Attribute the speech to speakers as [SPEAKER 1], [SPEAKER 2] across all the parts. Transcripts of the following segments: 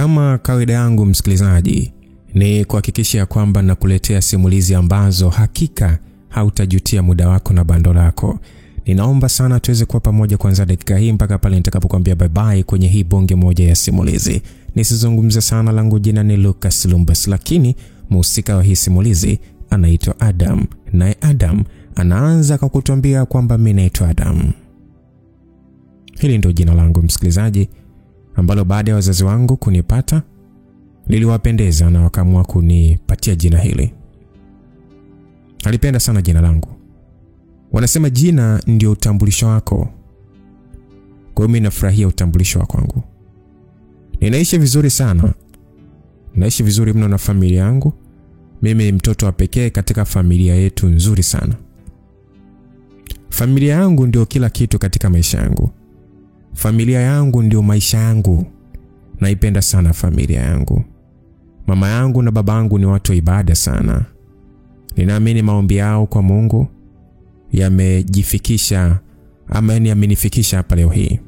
[SPEAKER 1] Kama kawaida yangu msikilizaji, ni kuhakikisha kwamba nakuletea simulizi ambazo hakika hautajutia muda wako na bando lako. Ninaomba sana tuweze kuwa pamoja kuanzia dakika hii mpaka pale nitakapokuambia bye bye kwenye hii bonge moja ya simulizi. Nisizungumze sana, langu jina ni Lucas Lumbas, lakini mhusika wa hii simulizi anaitwa Adam. Naye Adam anaanza kwa kutuambia kwamba mimi naitwa Adam. Hili ndio jina langu msikilizaji, ambalo baada ya wazazi wangu kunipata liliwapendeza na wakaamua kunipatia jina hili. Alipenda sana jina langu. Wanasema jina ndio utambulisho wako. Kwa hiyo mimi nafurahia utambulisho wangu. Ninaishi vizuri sana. Naishi vizuri mno na familia yangu. Mimi ni mtoto wa pekee katika familia yetu nzuri sana. Familia yangu ndio kila kitu katika maisha yangu. Familia yangu ndio maisha yangu. Naipenda sana familia yangu. Mama yangu na baba yangu ni watu wa ibada sana. Ninaamini maombi yao kwa Mungu yamejifikisha ama yamenifikisha hapa leo hii.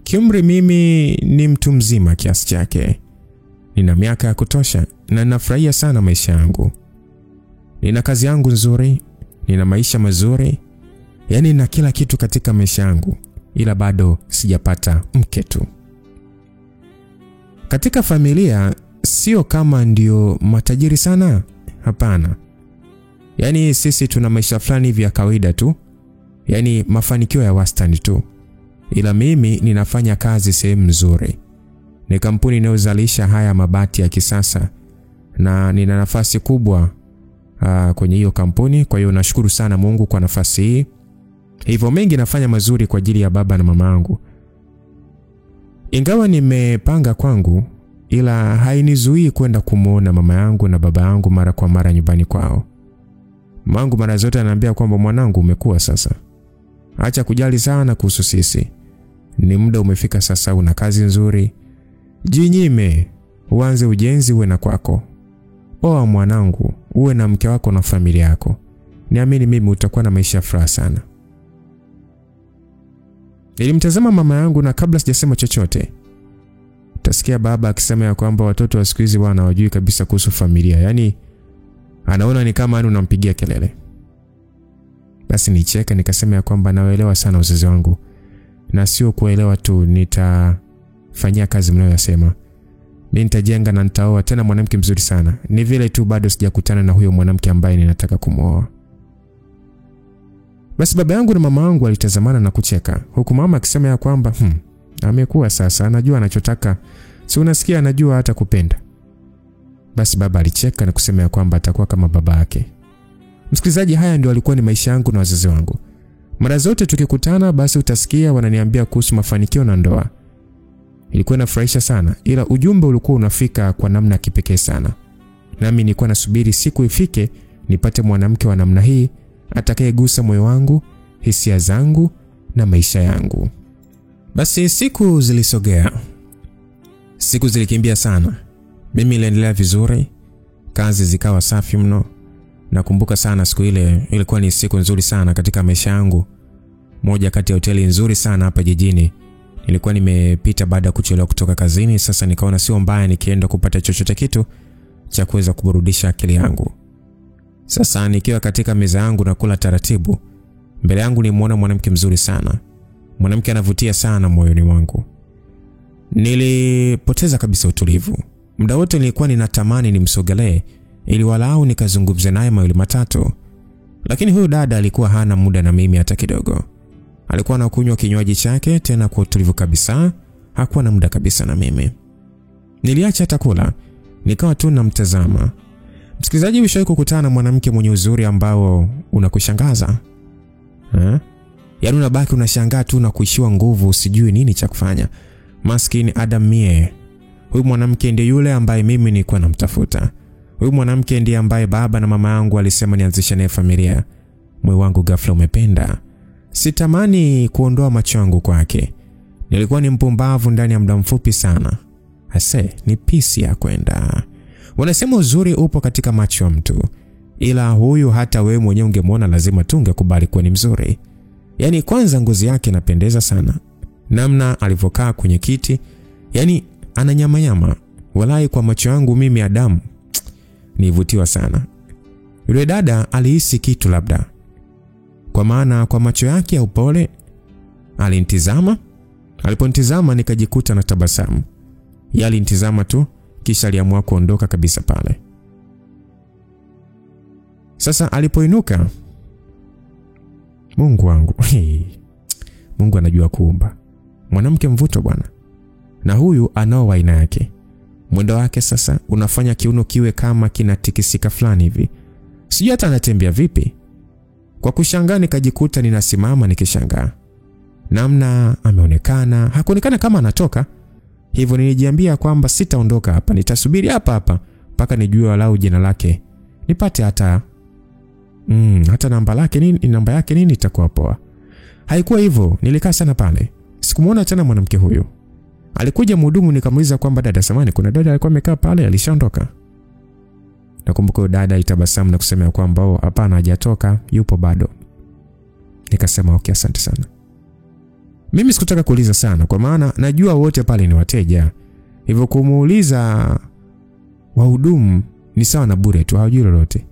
[SPEAKER 1] Kiumri mimi ni mtu mzima kiasi chake. Nina miaka ya kutosha na nafurahia sana maisha yangu. Nina kazi yangu nzuri, nina maisha mazuri. Yaani nina kila kitu katika maisha yangu, ila bado sijapata mke tu. Katika familia sio kama ndio matajiri sana, hapana. Yaani sisi tuna maisha fulani vya kawaida tu. Yaani mafanikio ya wastani tu. Ila mimi ninafanya kazi sehemu nzuri. Ni kampuni inayozalisha haya mabati ya kisasa na nina nafasi kubwa kwenye hiyo kampuni. Kwa hiyo nashukuru sana Mungu kwa nafasi hii. Hivyo mengi nafanya mazuri kwa ajili ya baba na mama yangu. Ingawa nimepanga kwangu, ila hainizuii kwenda kumuona mama yangu na baba yangu mara kwa mara nyumbani kwao. Mamangu mara zote ananiambia kwamba mwanangu, umekuwa sasa. Acha kujali sana kuhusu sisi. Ni muda umefika sasa, una kazi nzuri. Jinyime, uanze ujenzi uwe na kwako. Oa mwanangu, uwe na mke wako na familia yako. Niamini mimi utakuwa na maisha ya furaha sana. Nilimtazama mama yangu na kabla sijasema chochote, utasikia baba akisema ya kwamba watoto wa siku hizi bwana hawajui kabisa kuhusu familia. Yaani anaona ni kama unampigia kelele. Basi nicheka nikasema ya kwamba naelewa sana wazazi wangu. Na sio kuelewa tu, nitafanyia kazi mnayosema. Mimi nitajenga na nitaoa tena mwanamke mzuri sana. Ni vile tu bado sijakutana na huyo mwanamke ambaye ninataka kumuoa. Basi baba yangu na mama yangu walitazamana na kucheka, huku mama akisema ya kwamba amekuwa sasa, anajua anachotaka. Si unasikia, anajua hata kupenda. Basi baba alicheka na kusema ya kwamba atakuwa kama baba yake. Msikilizaji, haya ndio alikuwa ni maisha yangu na wazazi wangu. Mara zote tukikutana basi utasikia wananiambia kuhusu mafanikio na ndoa. Ilikuwa inafurahisha sana, ila ujumbe ulikuwa unafika kwa namna kipekee sana. Nami nilikuwa nasubiri siku ifike nipate mwanamke wa namna hii atakayegusa moyo wangu, hisia zangu na maisha yangu. Basi siku zilisogea. Siku zilikimbia sana. Mimi niliendelea vizuri, kazi zikawa safi mno. Nakumbuka sana siku ile, ilikuwa ni siku nzuri sana katika maisha yangu. Moja kati ya hoteli nzuri sana hapa jijini. Nilikuwa nimepita baada ya kuchelewa kutoka kazini, sasa nikaona sio mbaya nikienda kupata chochote kitu cha kuweza kuburudisha akili yangu. Sasa nikiwa katika meza yangu na kula taratibu, mbele yangu nimuona mwanamke mzuri sana. Mwanamke anavutia sana moyoni mwangu. Nilipoteza kabisa utulivu. Muda wote nilikuwa ninatamani nimsogelee ili walau nikazungumze naye mawili matatu. Lakini huyu dada alikuwa hana muda na mimi hata kidogo. Alikuwa anakunywa kinywaji chake tena kwa utulivu kabisa, hakuwa na muda kabisa na mimi. Niliacha hata kula, nikawa tu namtazama. Msikilizaji, ushawahi kukutana na mwanamke mwenye uzuri ambao unakushangaza? Yaani unabaki unashangaa tu na kuishiwa nguvu, usijui nini cha kufanya. Maskini Adam mie. Huyu mwanamke ndiye yule ambaye mimi nilikuwa namtafuta. Huyu mwanamke ndiye ambaye baba na mama yangu walisema nianzishe naye familia. Moyo wangu ghafla umependa. Sitamani kuondoa macho yangu kwake. Nilikuwa ni mpumbavu ndani ya muda mfupi sana. Ni pisi ya kwenda. Wanasema uzuri upo katika macho ya mtu. Ila huyu hata wewe mwenyewe ungemwona lazima tu ungekubali kuwa ni mzuri. Yaani kwanza ngozi yake inapendeza sana. Namna alivyokaa kwenye kiti, yaani ana nyama. Walai kwa macho yangu mimi Adamu nilivutiwa sana. Yule dada alihisi kitu labda, kwa maana kwa macho yake ya upole alinitazama. Aliponitazama nikajikuta na tabasamu. Yeye alinitazama tu kisha aliamua kuondoka kabisa pale. Sasa alipoinuka, Mungu wangu, Mungu anajua kuumba. Mwanamke mvuto bwana. Na huyu anao aina yake. Mwendo wake sasa unafanya kiuno kiwe kama kinatikisika fulani hivi. Sijui hata anatembea vipi. Kwa kushangaa nikajikuta ninasimama nikishangaa. Namna ameonekana, hakuonekana kama anatoka. Hivyo nilijiambia kwamba sitaondoka hapa, nitasubiri hapa mpaka nijue walau jina lake. Nipate hata namba yake nini itakuwa poa. Haikuwa hivyo, nilikaa sana pale. Sikumuona tena mwanamke huyo. Alikuja mhudumu nikamuuliza kwamba dada samani, kuna dada alikuwa amekaa pale alishaondoka. Nakumbuka dada itabasamu na kusema kwamba hapana hajatoka, yupo bado. Nikasema okay, asante sana. Mimi sikutaka kuuliza sana kwa maana najua wote pale ni wateja. Hivyo kumuuliza wahudumu ni sawa na bure tu, hawajui lolote.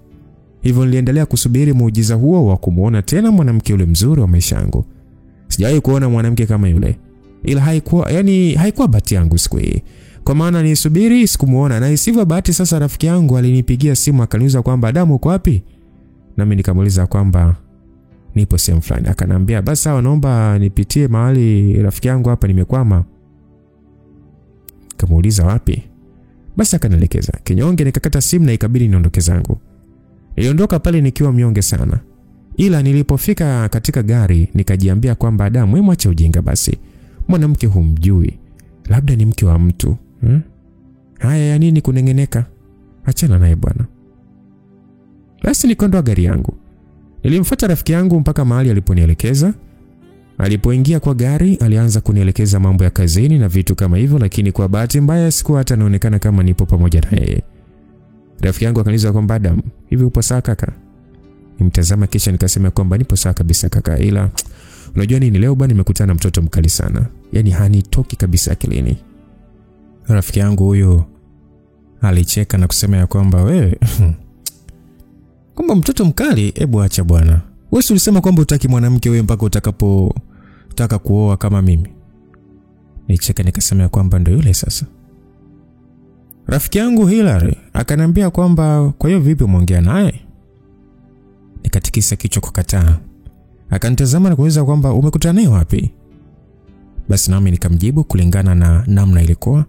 [SPEAKER 1] Hivyo niliendelea kusubiri muujiza huo wa kumuona tena mwanamke yule mzuri wa maisha yangu. Sijawahi kuona mwanamke kama yule. Ila haikuwa bahati yangu siku hii. Kwa maana nisubiri sikumuona, na isivyo bahati sasa rafiki yangu alinipigia simu akaniuliza kwamba Adamu uko wapi? Nami nikamuuliza kwamba nipo sehemu fulani. Akaniambia basi sawa, naomba nipitie mahali rafiki yangu hapa nimekwama. Kamuuliza wapi? Basi akanielekeza. Kinyonge nikakata simu na ikabidi niondoke zangu. Niliondoka pale nikiwa mnyonge sana. Ila nilipofika katika gari nikajiambia kwamba Adamu, wewe mwache ujinga basi. Mwanamke humjui. Labda ni mke wa mtu. Haya ya nini kunengeneka? Achana naye bwana. Basi nikaondoa gari yangu. Nilimfuata rafiki yangu mpaka mahali aliponielekeza. Alipoingia kwa gari alianza kunielekeza mambo ya kazini na vitu kama hivyo, lakini kwa bahati mbaya sikuwa hata naonekana kama nipo pamoja na yeye. Rafiki yangu akaniuliza kwamba Adam, hivi upo sawa kaka? Nimtazama kisha nikasema kwamba nipo sawa kabisa kaka, ila unajua nini, leo bwana nimekutana na mtoto mkali sana. Yaani hanitoki kabisa akilini. Rafiki yangu huyo alicheka na kusema ya kwamba wewe kwamba mtoto mkali, hebu acha bwana. Wewe ulisema kwamba utaki mwanamke wewe mpaka utakapotaka kuoa kama mimi. Nicheka nikasema ya kwamba ndio yule sasa. Rafiki yangu Hilary akaniambia kwamba kwa hiyo vipi umeongea naye? Nikatikisa kichwa kukataa. Akanitazama na kuuliza kwamba umekutana naye wapi? Basi nami nikamjibu kulingana na namna ilikuwa.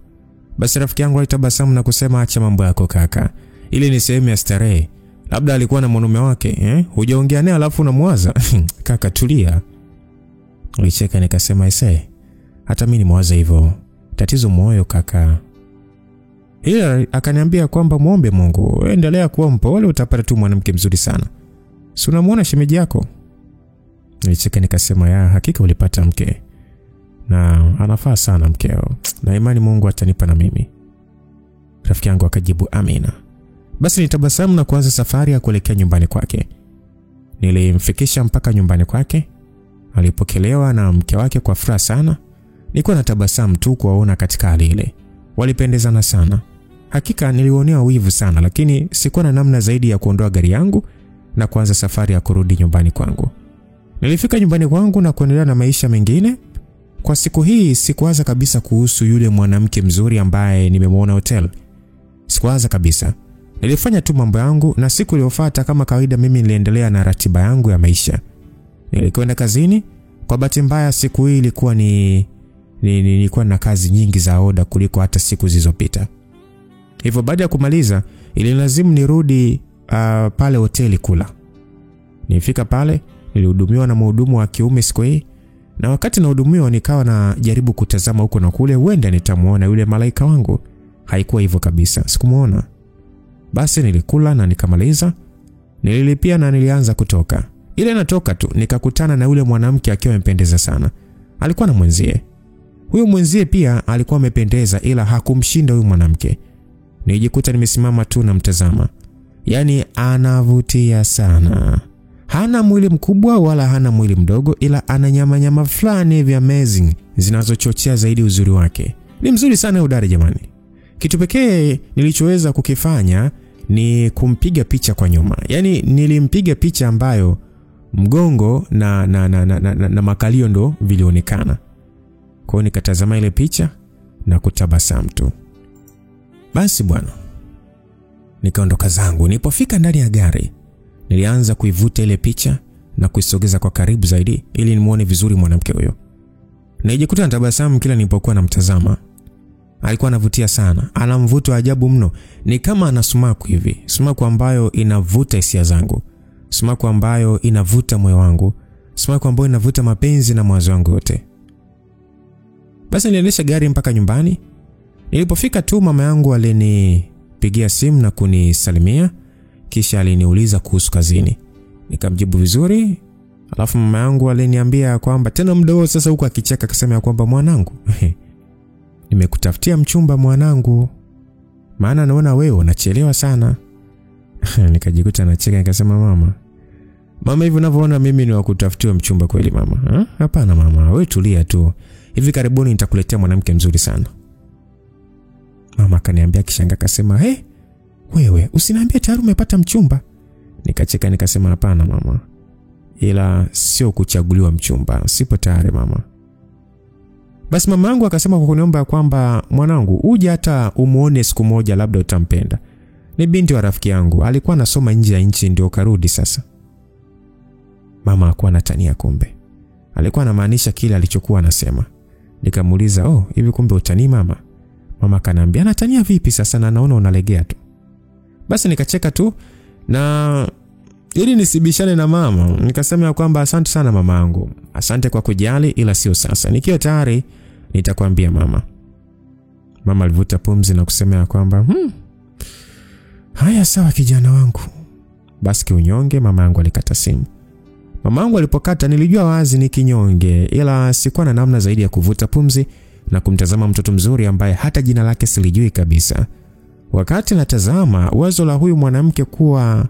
[SPEAKER 1] Basi rafiki yangu alitabasamu na kusema acha mambo yako kaka. Ile ni sehemu ya starehe. Labda alikuwa na mwanaume wake, Hujaongea naye alafu unamwaza. Kaka tulia. Nilicheka nikasema hata mimi nimwaza hivyo. Tatizo moyo kaka. Hilary akaniambia kwamba muombe Mungu, endelea kuwa mpole utapata tu mwanamke mzuri sana. Si unamuona shemeji yako? Nilicheka nikasema hakika ulipata mke. Na anafaa sana mkeo. Na imani Mungu atanipa na mimi. Rafiki yangu akajibu amina. Basi nitabasamu na kuanza safari ya kuelekea nyumbani kwake. Nilimfikisha mpaka nyumbani kwake. Alipokelewa na mke wake kwa furaha sana. Nilikuwa natabasamu tu kuwaona katika hali ile. Walipendezana sana. Hakika nilionea wivu sana, lakini sikuwa na namna zaidi ya kuondoa gari yangu na kuanza safari ya kurudi nyumbani kwangu. Nilifika nyumbani kwangu na kuendelea na maisha mengine. Kwa siku hii sikuwaza kabisa kuhusu yule mwanamke mzuri ambaye nimemuona hotel. Sikuwaza kabisa. Nilifanya tu mambo yangu na siku iliyofuata kama kawaida mimi niliendelea na ratiba yangu ya maisha. Nilikwenda kazini. Kwa bahati mbaya siku hii ilikuwa nilikuwa na kazi nyingi za oda kuliko hata siku zilizopita. Hivyo baada ya kumaliza ilinilazimu nirudi pale hoteli kula. Nilifika pale, nilihudumiwa na mhudumu wa kiume siku hii. Na wakati nahudumiwa nikawa na jaribu kutazama huko na kule, huenda nitamuona yule malaika wangu. Haikuwa hivyo kabisa, sikumuona. Basi nilikula na nikamaliza. Nililipia na nilianza kutoka. Ile natoka tu nikakutana na yule mwanamke akiwa amependeza sana. Alikuwa na mwenzie. Huyo mwenzie pia alikuwa amependeza ila hakumshinda huyo mwanamke. Nilijikuta nimesimama tu na mtazama. Yaani anavutia sana. Hana mwili mkubwa wala hana mwili mdogo, ila ana nyama fulani hivi amazing zinazochochea zaidi uzuri wake. Ni mzuri sana udari jamani. Kitu pekee nilichoweza kukifanya ni kumpiga picha kwa nyuma. Yaani nilimpiga picha ambayo mgongo na makalio ndo vilionekana. Kwa hiyo nikatazama ile picha na kutabasamu tu. Basi bwana, nikaondoka zangu. Nilipofika ndani ya gari, nilianza kuivuta ile picha na kuisogeza kwa karibu zaidi ili nimuone vizuri mwanamke huyo. Nijikuta natabasamu kila nilipokuwa namtazama. Alikuwa anavutia sana. Ana mvuto wa ajabu mno. Ni kama ana sumaku hivi. Sumaku ambayo inavuta hisia zangu. Sumaku ambayo inavuta moyo wangu. Sumaku ambayo inavuta mapenzi na mawazo yangu yote. Basi niliendesha gari mpaka nyumbani. Nilipofika tu mama yangu alinipigia simu na kunisalimia. Kisha aliniuliza kuhusu kazini. Nikamjibu vizuri. Alafu mama yangu aliniambia kwamba tena mdogo sasa huko akicheka akasema kwamba mwanangu, nimekutafutia mchumba mwanangu. Maana naona wewe unachelewa sana. Nikajikuta nacheka nikasema mama hivi unavyoona mimi ni wa kutafutia mchumba kweli mama? Hapana mama, wewe tulia tu. Hivi karibuni nitakuletea mwanamke mzuri sana. Mama akaniambia kishanga akasema, wewe usiniambie tayari umepata mchumba." Nikacheka nikasema hapana mama. Ila sio kuchaguliwa mchumba. Sipo tayari mama. Basi mama yangu akasema kwa kuniomba kwamba mwanangu uje hata umuone siku moja labda utampenda. Ni binti wa rafiki yangu. Alikuwa anasoma nje ya nchi ndio karudi sasa. Mama alikuwa anatania kumbe. Alikuwa anamaanisha kile alichokuwa anasema. Nikamuuliza, hivi kumbe utani mama? Mama akaniambia, "Anatania vipi sasa na naona unalegea tu." Basi nikacheka tu na ili nisibishane na mama. Nikasema kwamba asante sana mama yangu. Asante kwa kujali ila sio sasa. Nikiwa tayari nitakwambia mama. Mama alivuta pumzi na kusema kwamba haya sawa kijana wangu. Basi kiunyonge mama yangu alikata simu. Mama yangu alipokata nilijua wazi ni kinyonge, ila sikuwa na namna zaidi ya kuvuta pumzi na kumtazama mtoto mzuri ambaye hata jina lake silijui kabisa. Wakati natazama wazo la huyu mwanamke kuwa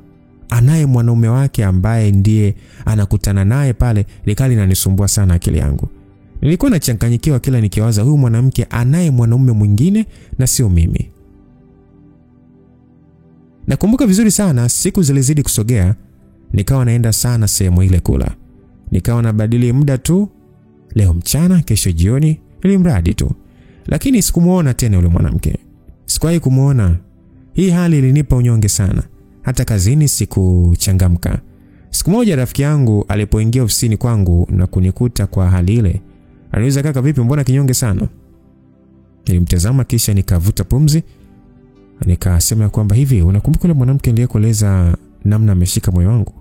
[SPEAKER 1] anaye mwanaume wake ambaye ndiye anakutana naye pale likali linanisumbua sana akili yangu. Nilikuwa nachanganyikiwa kila nikiwaza huyu mwanamke anaye mwanaume mwingine na sio mimi. Nakumbuka vizuri sana siku zilizidi kusogea, nikawa naenda sana sehemu ile kula. Nikawa nabadili muda tu, leo mchana, kesho jioni, ili mradi tu. Lakini sikumuona tena yule mwanamke. Sikuwahi kumuona. Hii hali ilinipa unyonge sana. Hata kazini sikuchangamka. Siku moja rafiki yangu alipoingia ofisini kwangu na kunikuta kwa hali ile, aliuliza, "Kaka vipi, mbona kinyonge sana?" Nilimtazama kisha nikavuta pumzi. Nikasema kwamba hivi unakumbuka yule mwanamke niliyekueleza namna ameshika moyo wangu?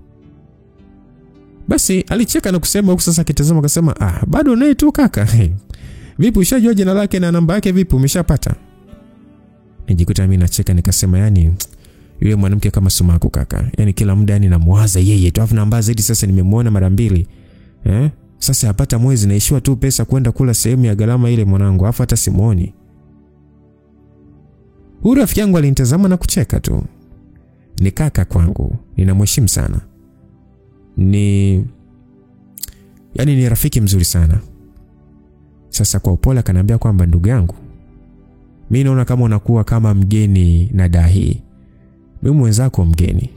[SPEAKER 1] Basi alicheka na kusema huko sasa kitazama akasema, "Bado naye tu kaka." "Vipi ushajua jina lake na namba yake vipi umeshapata?" Nijikuta mimi nacheka nikasema yule mwanamke kama sumaku kaka. Kila muda namwaza yeye tu. Afu namba zaidi sasa nimemuona mara 2. Sasa hapata mwezi naishiwa tu pesa kwenda kula sehemu ya gharama ile mwanangu. Afu hata simuoni. Huyu rafiki yangu alinitazama na kucheka tu. Ni kaka kwangu. Ninamheshimu sana. Ni rafiki mzuri sana. Sasa kwa upole akaniambia kwamba ndugu yangu, mimi naona kama unakuwa kama mgeni na dahi. Mimi mwenzako mgeni.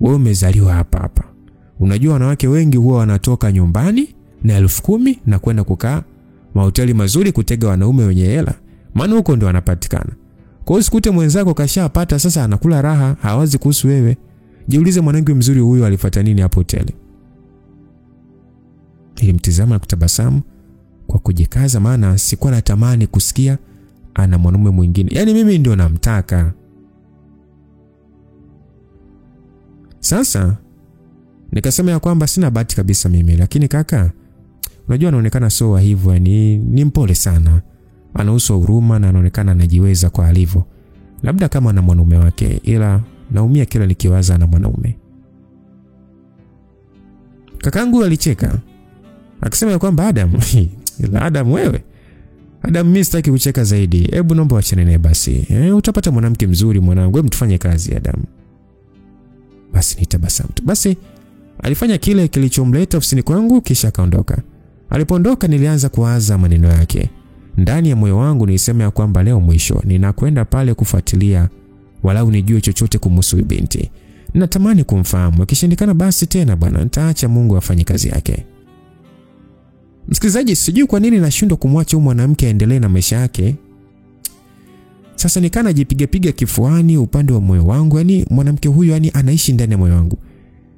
[SPEAKER 1] Wewe umezaliwa hapa. Unajua wanawake wengi huwa wanatoka nyumbani na 10,000 na kwenda kukaa mahoteli mazuri kutega wanaume wenye hela. Maana huko ndio wanapatikana. Kwa hiyo usikute mwenzako kashapata sasa anakula raha, hawazi kuhusu wewe. Jiulize mwanangu mzuri huyu alifuata nini hapo hoteli. Nilimtazama na kutabasamu kwa kujikaza maana sikuwa natamani kusikia ana mwanaume mwingine. Mimi ndio namtaka. Sasa nikasema kwamba sina bahati kabisa mimi, lakini kaka unajua anaonekana sio hivyo, ni mpole sana. Ana uso wa huruma na anaonekana anajiweza kwa alivyo. Labda kama ana mwanaume wake, ila naumia kila nikiwaza ana mwanaume. Kakangu alicheka. Akisema kwamba Adam wewe. Adam mimi sitaki kucheka zaidi. Hebu naomba achane naye basi. Utapata mwanamke mzuri mwanangu, hebu tufanye kazi Adam. Basi nitabasamu tu. Basi alifanya kile kilichomleta ofisini kwangu kisha akaondoka. Alipoondoka nilianza kuwaza maneno yake. Ndani ya moyo wangu nilisema ya kwamba leo mwisho ninakwenda pale kufuatilia walau nijue chochote kumhusu binti. Natamani kumfahamu. Ikishindikana basi tena bwana nitaacha Mungu afanye kazi yake. Msikilizaji, sijui kwa nini nashindwa kumwacha huyu mwanamke aendelee na maisha yake. Sasa nikana jipiga kifuani upande wa moyo wangu, yani mwanamke huyu yani anaishi ndani ya moyo wangu.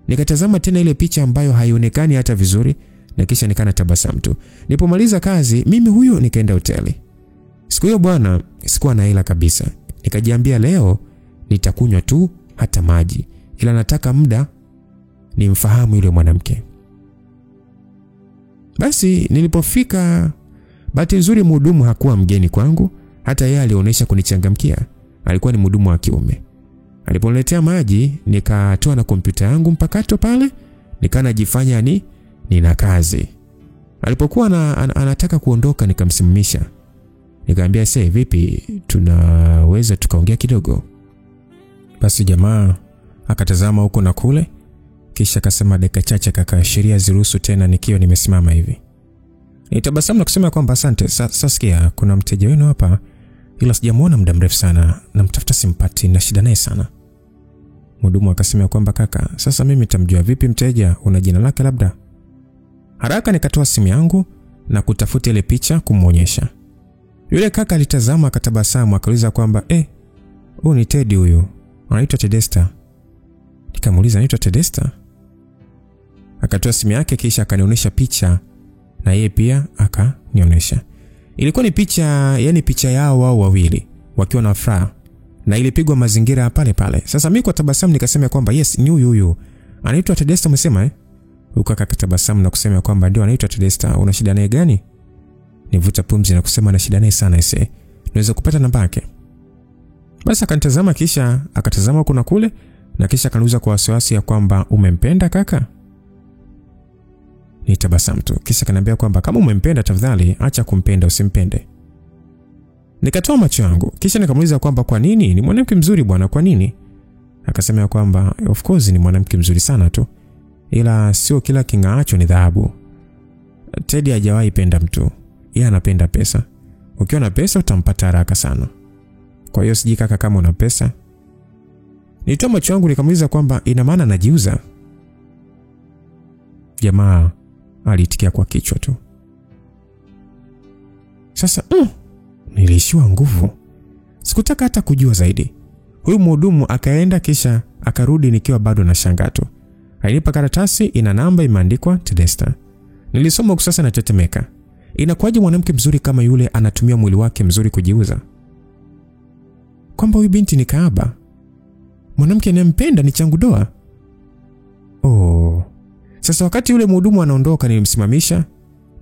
[SPEAKER 1] Nikatazama tena ile picha ambayo haionekani hata vizuri na kisha nikana tabasamu tu. Nilipomaliza kazi mimi huyo nikaenda hoteli. Siku hiyo bwana sikuwa na hela kabisa. Nikajiambia leo nitakunywa tu hata maji, ila nataka muda nimfahamu yule mwanamke. Basi nilipofika, bahati nzuri mhudumu hakuwa mgeni kwangu, hata yeye alionyesha kunichangamkia. Alikuwa ni mhudumu wa kiume. Aliponiletea maji, nikatoa na kompyuta yangu mpakato pale, nikanajifanya nina kazi. Alipokuwa anataka kuondoka nikamsimamisha. Nikamwambia, "Sasa vipi, tunaweza tukaongea kidogo?" Basi jamaa akatazama huko na kule, kisha akasema, "Dakika chache kaka, sheria ziruhusu tena nikiwa nimesimama hivi." Nitabasamu na kusema kwamba asante. Sasa sikia, kuna mteja wenu hapa ila sijamuona muda mrefu sana, namtafuta simpati na shida naye sana. Mhudumu akasema kwamba kaka, sasa mimi nitamjua vipi mteja, una jina lake labda? Haraka nikatoa simu yangu na kutafuta ile picha kumuonyesha. Yule kaka alitazama akatabasamu akauliza kwamba huyu ni Teddy huyu. Anaitwa Tedesta. Nikamuuliza anaitwa Tedesta? Akatoa simu yake kisha akanionyesha picha na yeye pia akanionyesha. Ilikuwa ni picha, yani picha yao wao wawili wakiwa na furaha na ilipigwa mazingira pale pale. Sasa mimi kwa tabasamu nikasema kwamba yes, ni huyu. Anaitwa Tedesta umesema Ukaka katabasamu na kusema kwamba ndio anaitwa Tedesta. Una shida naye gani? Nivuta pumzi na kusema na shida naye sana ese. Naweza kupata namba yake? Basi akanitazama kisha akatazama huko na kule na kisha akaniuliza kwa wasiwasi ya kwamba umempenda kaka? Nitabasamu tu. Kisha akaniambia kwamba kama umempenda tafadhali acha kumpenda usimpende. Nikatoa macho yangu. Kisha nikamuuliza kwamba kwa nini? Ni mwanamke mzuri bwana, kwa nini? Akasema kwamba of course ni mwanamke mzuri sana tu, ila sio kila kingaacho ni dhahabu. Teddy hajawahi penda mtu. Yeye anapenda pesa. Ukiwa na pesa utampata haraka sana. Kwa hiyo siji kaka kama una pesa. Nitoa macho yangu nikamuuliza kwamba ina maana najiuza? Jamaa alitikia kwa kichwa tu. Sasa nilishiwa nguvu. Sikutaka hata kujua zaidi. Huyu mhudumu akaenda kisha akarudi nikiwa bado na shangaa tu. Alinipa karatasi ina namba imeandikwa Tedesta. Nilisoma kwa sasa na tetemeka. Inakuwaje mwanamke mzuri kama yule anatumia mwili wake mzuri kujiuza? Kwamba huyu binti ni kahaba. Mwanamke anayempenda ni changu doa. Sasa wakati yule mhudumu anaondoka nilimsimamisha,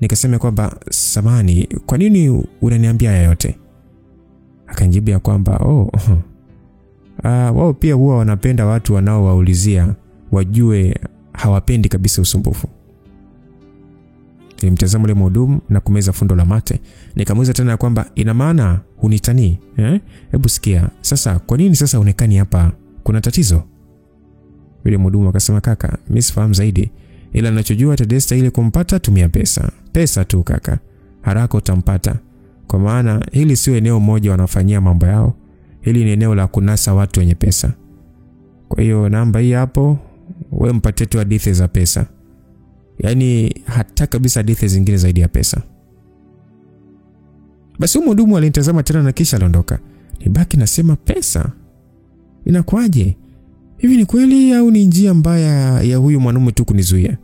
[SPEAKER 1] nikasema kwamba samani, kwa nini unaniambia haya yote? Akanijibia kwamba wao pia huwa wanapenda watu wanaowaulizia wajue hawapendi kabisa usumbufu. Nilimtazama yule mhudumu na kumeza fundo la mate. Nikamuuliza tena kwamba ina maana hunitanii? Hebu sikia. Sasa kwa nini sasa unekani hapa? Kuna tatizo? Yule mhudumu akasema kaka, mimi sifahamu zaidi. Ila ninachojua Tedesta ile kumpata tumia pesa. Pesa tu kaka. Haraka utampata. Kwa maana hili sio eneo moja wanafanyia mambo yao. Hili ni eneo la kunasa watu wenye pesa. Kwa hiyo namba hii hapo, wewe mpatie tu hadithi za pesa. Yaani hata kabisa hadithi zingine zaidi ya pesa. Basi mhudumu alinitazama tena na kisha aliondoka. Nibaki nasema pesa? Inakuaje? Hivi ni kweli au ni njia mbaya ya huyu mwanamume tu kunizuia?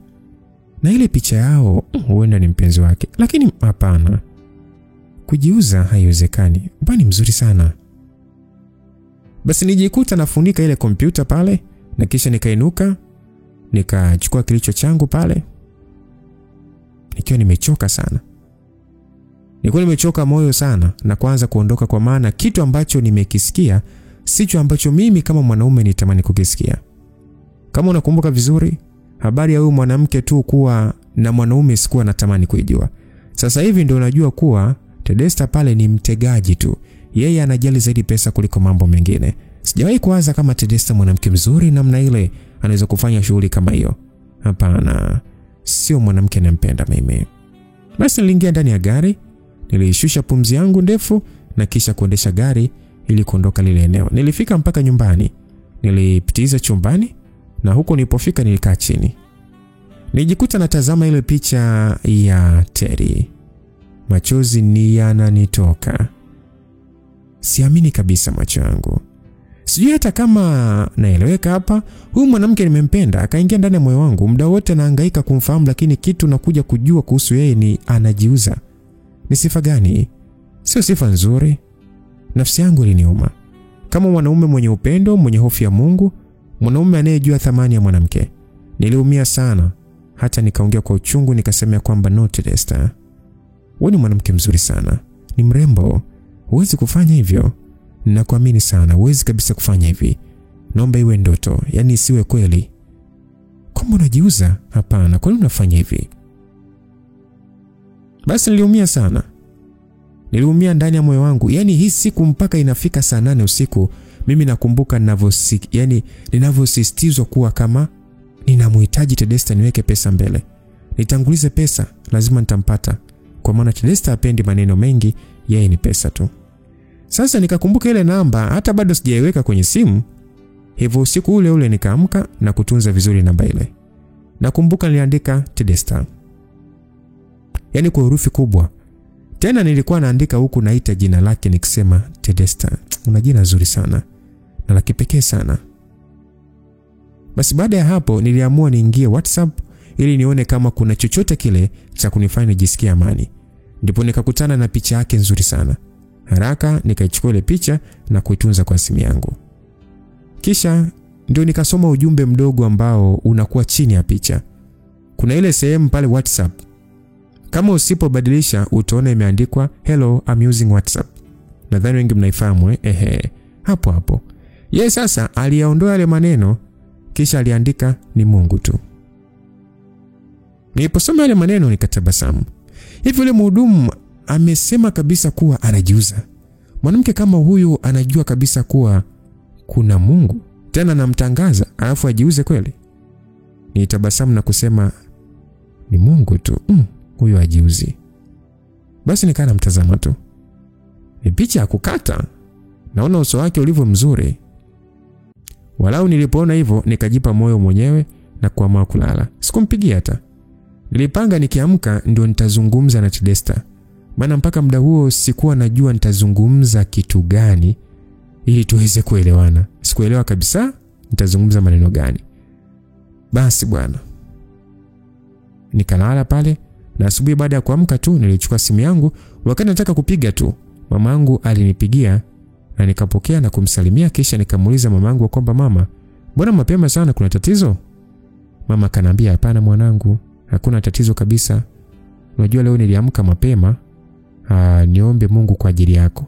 [SPEAKER 1] Na ile picha yao huenda ni mpenzi wake. Lakini hapana. Kujiuza haiwezekani. Bwana mzuri sana. Basi nijikuta nafunika ile kompyuta pale na kisha nikainuka, nikachukua kilicho changu pale. Nikiwa nimechoka sana. Nilikuwa nimechoka moyo sana na kuanza kuondoka kwa maana kitu ambacho nimekisikia sicho ambacho mimi kama mwanaume nitamani kukisikia. Kama unakumbuka vizuri, habari ya huyu mwanamke tu kuwa na mwanaume sikuwa natamani kuijua. Sasa hivi ndio unajua kuwa Tedesta pale ni mtegaji tu. Yeye anajali zaidi pesa kuliko mambo mengine. Sijawahi kuwaza kama Tedesta mwanamke mzuri namna ile anaweza kufanya shughuli kama hiyo. Hapana. Sio mwanamke ninampenda mimi. Basi niliingia ndani ya gari, Nilishusha pumzi yangu ndefu na kisha kuendesha gari ili kuondoka lile eneo. Nilifika mpaka nyumbani. Nilipitiza chumbani na huko nilipofika nilikaa chini. Nilijikuta natazama ile picha ya Terry. Machozi ni yananitoka. Siamini kabisa macho yangu. Sijui hata kama naeleweka hapa. Huyu mwanamke nimempenda, akaingia ndani ya moyo wangu. Muda wote nahangaika kumfahamu, lakini kitu nakuja kujua kuhusu yeye ni anajiuza. Ni sifa gani? Sio sifa nzuri. Nafsi yangu iliniuma. Kama mwanaume mwenye upendo, mwenye hofu ya Mungu, mwanaume anayejua thamani ya mwanamke, niliumia sana. Hata nikaongea kwa uchungu nikasema kwamba no Tedesta. Wewe ni mwanamke mzuri sana. Ni mrembo. Huwezi kufanya hivyo. Ninakuamini sana. Huwezi kabisa kufanya hivi. Naomba iwe ndoto, yani isiwe kweli. Kama unajiuza? Hapana, kwa nini unafanya hivi? Basi niliumia sana. Niliumia ndani ya moyo wangu. Yani hii siku mpaka inafika saa 8 usiku, mimi nakumbuka ninavyosisitizwa kuwa kama ninamhitaji Tedesta niweke pesa mbele. Nitangulize pesa, lazima nitampata. Kwa maana Tedesta hapendi maneno mengi, yeye ni pesa tu. Sasa nikakumbuka ile namba, hata bado sijaiweka kwenye simu. Hivyo usiku ule ule nikaamka na kutunza vizuri namba ile. Nakumbuka niliandika Tedesta, yani kwa herufi kubwa. Tena nilikuwa naandika huku naita jina lake nikisema Tedesta, una jina zuri sana na la kipekee sana. Basi baada ya hapo niliamua niingie WhatsApp ili nione kama kuna chochote kile cha kunifanya nijisikie amani. Ndipo nikakutana na picha yake nzuri sana. Haraka nikaichukua ile picha na kuitunza kwa simu yangu. Kisha ndio nikasoma ujumbe mdogo ambao unakuwa chini ya picha. Kuna ile sehemu pale WhatsApp. Kama usipobadilisha utaona imeandikwa hello I'm using WhatsApp. Nadhani wengi mnaifahamu hapo hapo. Yeye sasa aliyaondoa yale maneno kisha aliandika ni Mungu tu. Niliposoma yale maneno nikatabasamu. Hivi yule mhudumu amesema kabisa kuwa anajiuza. Mwanamke kama huyu anajua kabisa kuwa kuna Mungu, tena namtangaza alafu ajiuze kweli? Nitabasamu na kusema ni Mungu tu. Huyo ajiuzi. Basi nikaa namtazama tu. Ni picha ya kukata. Naona uso wake ulivyo mzuri. Walau nilipoona hivyo nikajipa moyo mwenyewe na kuamua kulala. Sikumpigia hata. Nilipanga nikiamka ndio nitazungumza na Tedesta. Maana mpaka muda huo sikuwa najua nitazungumza kitu gani ili tuweze kuelewana. Sikuelewa kabisa nitazungumza maneno gani. Basi bwana, nikalala pale na asubuhi baada ya kuamka tu nilichukua simu yangu. Wakati nataka kupiga tu, mamangu alinipigia na nikapokea na kumsalimia. Kisha nikamuuliza mamangu kwamba mama, mbona mapema sana, kuna tatizo? Mama kanambia hapana mwanangu, hakuna tatizo kabisa. Unajua leo niliamka mapema, niombe Mungu kwa ajili yako.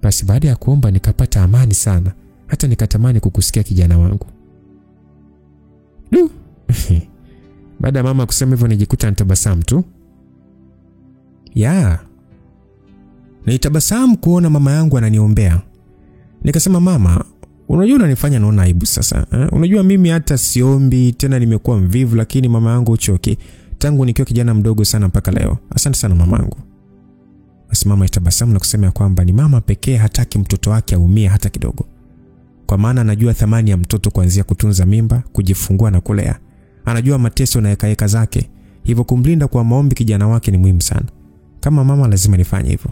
[SPEAKER 1] Basi baada ya kuomba nikapata amani sana. Hata nikatamani kukusikia kijana wangu. Baada mama kusema hivyo nijikuta nitabasamu tu. Nitabasamu kuona mama yangu ananiombea. Nikasema mama, unajua unanifanya naona aibu sasa. Unajua mimi hata siombi tena, nimekuwa mvivu, lakini mama yangu uchoki tangu nikiwa kijana mdogo sana mpaka leo. Asante sana mamangu. Basi mama itabasamu na kusema kwamba ni mama pekee hataki mtoto wake aumie hata kidogo. Kwa maana anajua thamani ya mtoto kuanzia kutunza mimba, kujifungua na kulea. Anajua mateso na hekaheka zake. Hivyo kumlinda kwa maombi kijana wake ni muhimu sana. Kama mama lazima nifanye hivyo.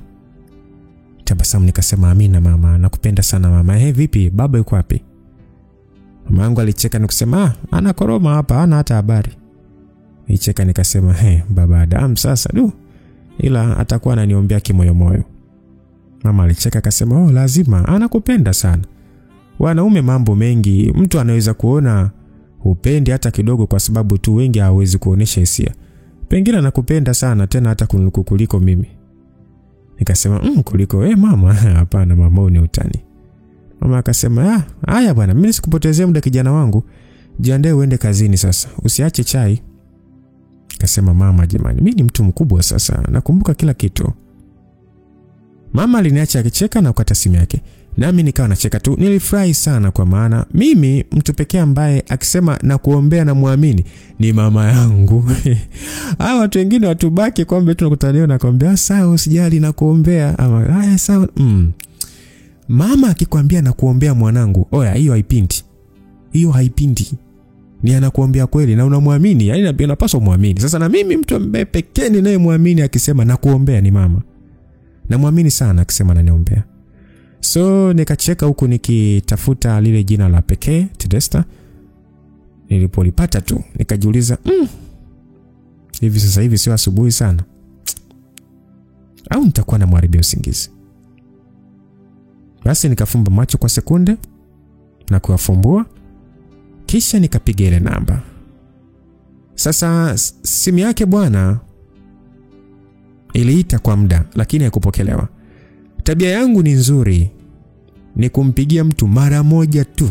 [SPEAKER 1] Tabasamu nikasema amina mama, nakupenda sana mama. Vipi baba yuko wapi? Mama yangu alicheka na kusema anakoroma hapa, hana hata habari. Nicheka nikasema baba Adam sasa ila atakuwa ananiombea kimoyomoyo. Mama alicheka akasema lazima, anakupenda sana. Wanaume mambo mengi, mtu anaweza kuona upendi hata kidogo kwa sababu tu wengi hawezi kuonesha hisia. Pengine anakupenda sana tena hata kuliko mimi. Nikasema kuliko mama? Hapana mama, ni utani. Mama akasema haya bwana, mimi sikupotezea muda kijana wangu. Jiandae uende kazini sasa. Usiache chai. Nikasema mama jamani, mimi ni mtu mkubwa sasa, nakumbuka kila kitu. Mama aliniacha akicheka na kukata simu yake. Nami nikawa nacheka tu. Nilifurahi sana kwa maana mimi mtu pekee ambaye akisema na kuombea na muamini ni mama yangu. Hao watu wengine watubaki kwamba tunakutana leo na kuombea sawa usijali na kuombea. Ama haya sawa. Mama akikwambia na kuombea mwanangu, oya hiyo haipindi. Hiyo haipindi. Ni anakuombea kweli na unamwamini, yaani unapaswa muamini. Sasa na mimi mtu ambaye pekee ninayemwamini akisema na kuombea ni mama. Na muamini sana akisema ananiombea. So nikacheka huku nikitafuta lile jina la pekee Tedesta. Nilipolipata tu nikajiuliza, hivi sasa hivi sio asubuhi sana? Au nitakuwa na mharibia usingizi? Basi nikafumba macho kwa sekunde na kuyafumbua, kisha nikapiga ile namba. Sasa simu yake bwana iliita kwa muda lakini haikupokelewa. Tabia yangu ni nzuri, ni kumpigia mtu mara moja tu.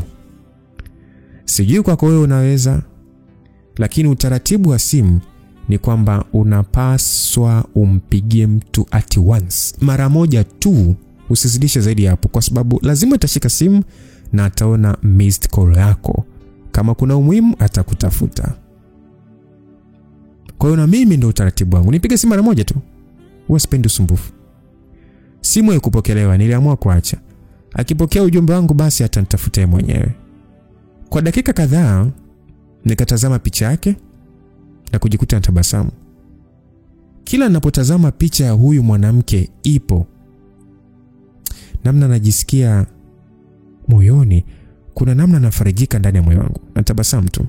[SPEAKER 1] Sijui kwako wewe unaweza, lakini utaratibu wa simu ni kwamba unapaswa umpigie mtu at once, mara moja tu, usizidishe zaidi hapo, kwa sababu lazima atashika simu na ataona missed call yako. Kama kuna umuhimu atakutafuta. Kwa hiyo na mimi ndio utaratibu wangu, nipige simu mara moja tu. Sipendi usumbufu. Simu haikupokelewa, niliamua kuacha. Akipokea ujumbe wangu basi atanitafuta yeye mwenyewe. Kwa dakika kadhaa nikatazama picha yake na kujikuta natabasamu. Kila ninapotazama picha ya huyu mwanamke ipo, namna najisikia moyoni, kuna namna nafarijika ndani ya moyo wangu. Natabasamu tu.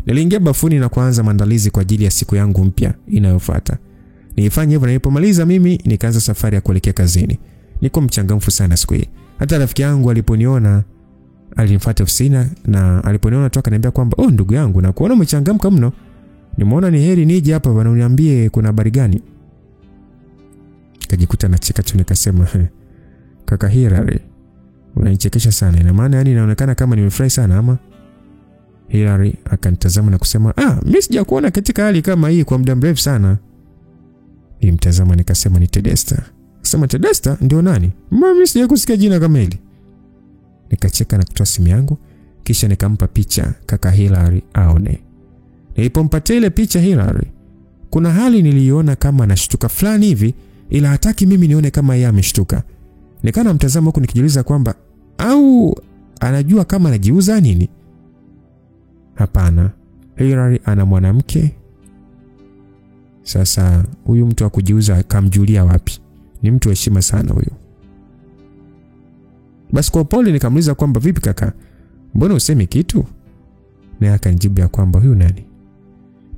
[SPEAKER 1] Niliingia bafuni na kuanza maandalizi kwa ajili ya siku yangu mpya inayofuata. Nilifanya hivyo na nilipomaliza mimi nikaanza safari ya kuelekea kazini. Niko mchangamfu sana siku hii. Hata rafiki yangu aliponiona alinifuata ofisini na aliponiona tu akaniambia kwamba ndugu yangu na kuona mchangamka mno. Nimeona ni heri nije hapa bwana uniambie kuna habari gani. Nikajikuta nacheka tu nikasema kaka Hilary unanichekesha sana. Ina maana yani inaonekana kama nimefurahi sana ama? Hilary akanitazama na kusema mimi sijakuona katika hali kama hii kwa muda mrefu sana. Nilimtazama nikasema ni Tedesta. Sema Tedesta ndio nani? Mimi sijakusikia jina kama hili. Nikacheka na kutoa simu yangu kisha nikampa picha kaka Hilary aone. Nilipompatia ile picha Hilary, kuna hali niliona kama anashtuka fulani hivi, ila hataki mimi nione kama yeye ameshtuka. Nikana mtazamo huko nikijiuliza kwamba au anajua kama anajiuza nini? Hapana. Hilary ana mwanamke. Sasa huyu mtu wa kujiuza kamjulia wapi? Ni mtu wa heshima sana huyo. Basi kwa pole nikamuuliza kwamba vipi kaka? Mbona usemi kitu? Na akanijibu ya kwamba huyu nani?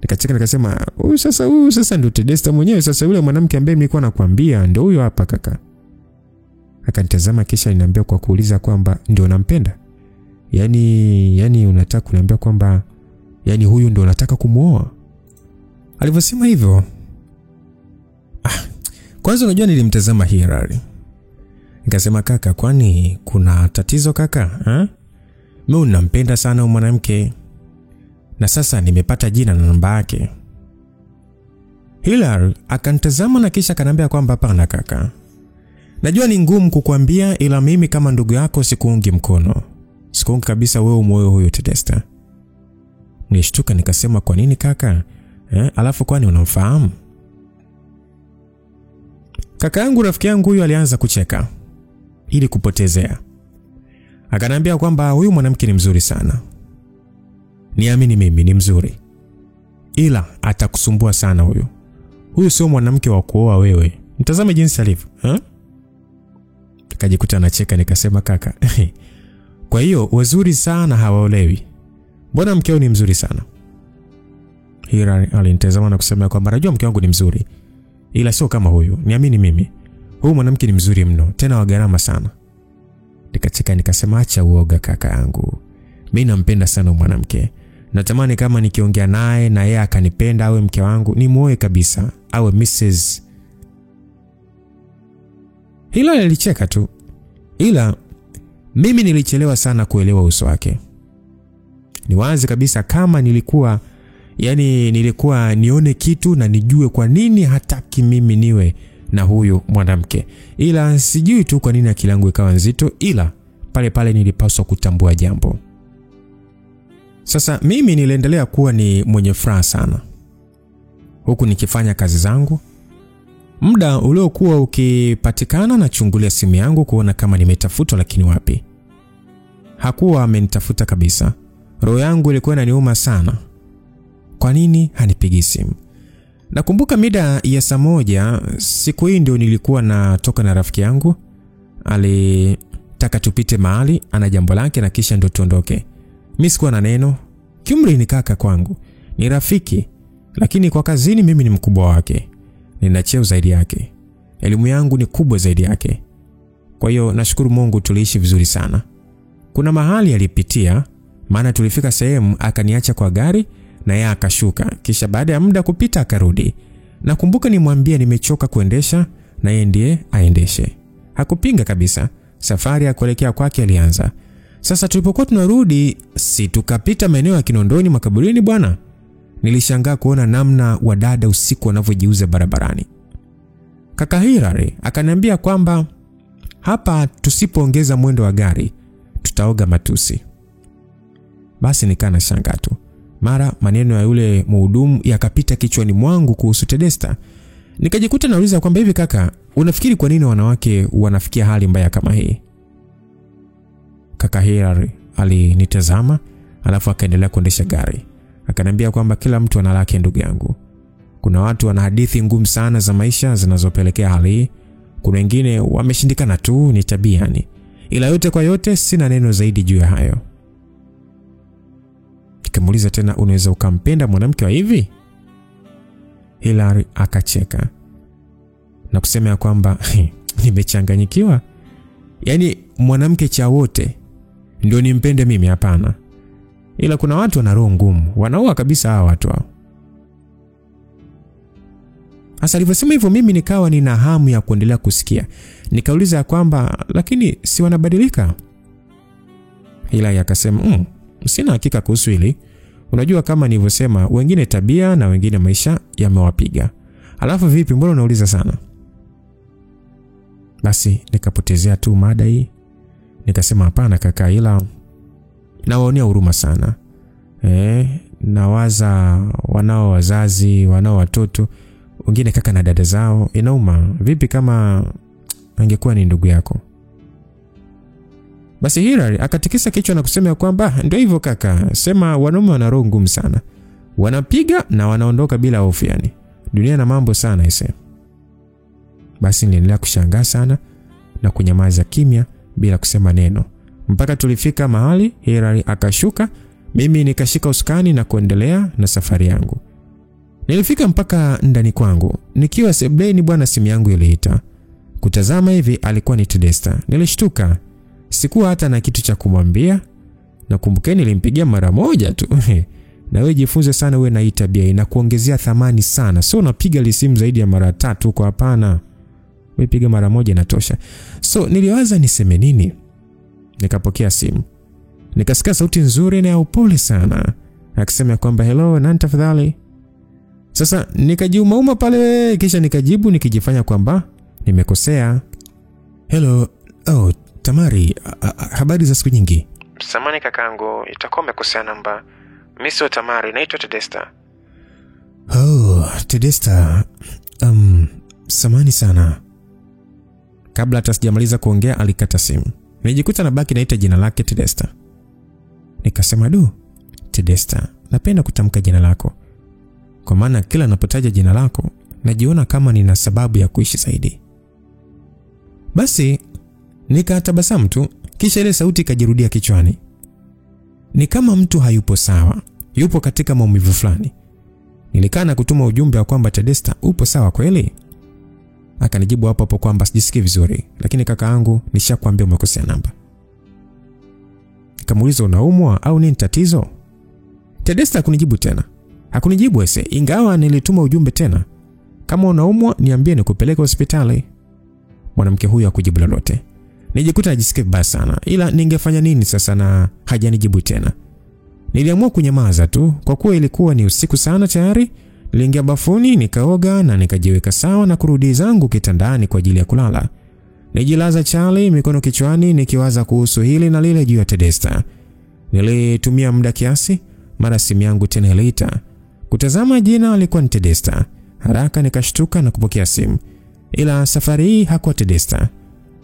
[SPEAKER 1] Nikacheka nikasema huyu sasa ndio Tedesta mwenyewe, sasa yule mwanamke ambaye nilikuwa nakwambia ndio huyo hapa kaka. Akanitazama kisha aliniambia kwa kuuliza kwamba ndio nampenda. Yaani unataka kuniambia kwamba huyu ndio unataka kumuoa? Alivyosema hivyo, kwanza unajua nilimtazama Hilary. Nikasema kaka, kwani kuna tatizo kaka? Mimi nampenda sana mwanamke. Na sasa nimepata jina na namba yake. Hilary akanitazama na kisha akaniambia kwamba hapana kaka. Najua ni ngumu kukuambia, ila mimi kama ndugu yako sikuungi mkono. Sikuungi kabisa wewe umoyo huyo Tedesta. Nilishtuka nikasema kwa nini kaka? Alafu kwani unamfahamu? Kaka yangu rafiki yangu huyu alianza kucheka ili kupotezea. Akaniambia kwamba huyu mwanamke ni mzuri sana. Niamini mimi ni mzuri. Ila atakusumbua sana huyu. Huyu sio mwanamke wa kuoa wewe. Mtazame jinsi alivyo, Nikajikuta nacheka nikasema kaka. Kwa hiyo wazuri sana hawaolewi. Mbona mkeo ni mzuri sana? Hilary alinitazama na kusema kwamba najua mke wangu ni mzuri, ila sio kama huyu. Niamini mimi. Huyu mwanamke ni mzuri mno, tena wa gharama sana. Nikacheka nikasema acha uoga kaka yangu. Mimi nampenda sana mwanamke. Natamani kama nikiongea naye na yeye akanipenda awe mke wangu, ni muoe kabisa, awe Mrs. Hilary alicheka tu. Ila mimi nilichelewa sana kuelewa uso wake. Ni wazi kabisa kama nilikuwa nione kitu na nijue kwa nini hataki mimi niwe na huyu mwanamke. Ila sijui tu kwa nini akili yangu ikawa nzito, ila pale nilipaswa kutambua jambo. Sasa mimi niliendelea kuwa ni mwenye furaha sana, huku nikifanya kazi zangu. Muda uliokuwa ukipatikana na chungulia simu yangu kuona kama nimetafutwa, lakini wapi. Hakuwa amenitafuta kabisa. Roho yangu ilikuwa inaniuma sana. Kwa nini hanipigi simu? Nakumbuka mida ya saa 1 siku hii ndio nilikuwa natoka na rafiki yangu. Alitaka tupite mahali, ana jambo lake na kisha ndio tuondoke. Mimi sikuwa na neno. Kiumri ni kaka kwangu, ni rafiki, lakini kwa kazini mimi ni mkubwa wake. Nina cheo zaidi yake. Elimu yangu ni kubwa zaidi yake. Kwa hiyo nashukuru Mungu tuliishi vizuri sana. Kuna mahali alipitia, maana tulifika sehemu akaniacha kwa gari na yeye akashuka, kisha baada ya muda kupita akarudi. Nakumbuka nimwambia nimechoka kuendesha na yeye ndiye aendeshe. Hakupinga kabisa. Safari ya kuelekea kwake alianza. Sasa tulipokuwa tunarudi, si tukapita maeneo ya Kinondoni makaburini bwana. Nilishangaa kuona namna wadada usiku wanavyojiuza barabarani. Kaka Hilary akaniambia kwamba hapa tusipoongeza mwendo wa gari tutaoga matusi. Basi nikana shangaa tu. Mara maneno ya yule mhudumu yakapita kichwani mwangu kuhusu Tedesta. Nikajikuta nauliza kwamba hivi kaka, unafikiri kwa nini wanawake wanafikia hali mbaya kama hii? Kaka Hilary alinitazama alafu akaendelea kuendesha gari. Akaniambia kwamba kila mtu ana lake ndugu yangu. Kuna watu wana hadithi ngumu sana za maisha zinazopelekea hali hii. Kuna wengine wameshindikana tu, ni tabiani. Ila yote kwa yote sina neno zaidi juu ya hayo. Nikamuuliza tena, unaweza ukampenda mwanamke wa hivi? Hilary akacheka na kusema ya kwamba nimechanganyikiwa. Yaani mwanamke cha wote ndio nimpende mimi? Hapana. Ila kuna watu wana roho ngumu, wanaua kabisa hawa watu hao. Hasa alivyosema hivyo mimi nikawa nina hamu ya kuendelea kusikia. Nikauliza ya kwamba lakini si wanabadilika? Hilary akasema, sina hakika kuhusu hili. Unajua kama nilivyosema, wengine tabia na wengine maisha yamewapiga. Alafu vipi, mbona unauliza sana? Basi nikapotezea tu mada hii. Nikasema hapana kaka, ila nawaonea huruma sana. Nawaza wanao wazazi, wanao watoto, wengine kaka na dada zao, inauma. Vipi kama angekuwa ni ndugu yako? Basi Hilary akatikisa kichwa na kusema kwamba ndio hivyo kaka, sema wanaume wana roho ngumu sana. Wanapiga na wanaondoka bila hofu yani. Dunia na mambo sana ise. Basi niliendelea kushangaa sana na kunyamaza kimya bila kusema neno. Mpaka tulifika mahali Hilary akashuka, mimi nikashika usukani na kuendelea na safari yangu. Nilifika mpaka ndani kwangu. Nikiwa sebuleni bwana, simu yangu iliita. Kutazama hivi alikuwa ni Tedesta. Nilishtuka. Sikuwa hata na kitu cha kumwambia. Nakumbukeni nilimpigia mara moja tu. Na wewe jifunze sana uwe na hii tabia, inakuongezea thamani sana. Sio unapiga simu zaidi ya mara 3 kwa hapana. Wewe piga mara moja inatosha. So niliwaza niseme nini? Nikapokea simu. Nikasikia sauti nzuri na ya upole sana. Akisema kwamba hello, nani tafadhali? Sasa nikajiumauma pale, kisha nikajibu nikijifanya kwamba nimekosea. Hello, Tamari, habari za siku nyingi?
[SPEAKER 2] Samahani kakangu, itakuwa umekosea namba. Mimi sio Tamari, naitwa Tedesta.
[SPEAKER 1] Tedesta. Samahani sana. Kabla hata sijamaliza kuongea alikata simu. Nilijikuta nabaki naita jina lake Tedesta. Nikasema, Tedesta, napenda kutamka jina lako. Kwa maana kila napotaja jina lako najiona kama nina sababu ya kuishi zaidi. Basi nikatabasamu tu, kisha ile sauti ikajirudia kichwani. Ni kama mtu hayupo sawa, yupo katika maumivu fulani. Nilikaa na kutuma ujumbe wa kwamba Tedesta, upo sawa kweli? Akanijibu hapo hapo kwamba sijisikii vizuri, lakini kaka yangu nishakwambia umekosea namba. Nikamuuliza unaumwa au nini tatizo? Tedesta hakunijibu tena. Hakunijibu ingawa nilituma ujumbe tena. Kama unaumwa niambie nikupeleke hospitali. Mwanamke huyo hakujibu lolote. Nijikuta najisikia vibaya sana, ila ningefanya nini sasa na hajanijibu tena. Niliamua kunyamaza tu kwa kuwa ilikuwa ni usiku sana tayari Niliingia bafuni, nikaoga na nikajiweka sawa na kurudi zangu kitandani kwa ajili ya kulala. Nijilaza chali, mikono kichwani, nikiwaza kuhusu hili na lile juu ya Tedesta. Nilitumia muda kiasi, mara simu yangu tena iliita. Kutazama jina alikuwa ni Tedesta. Haraka nikashtuka na kupokea simu. Ila safari hii hakuwa Tedesta.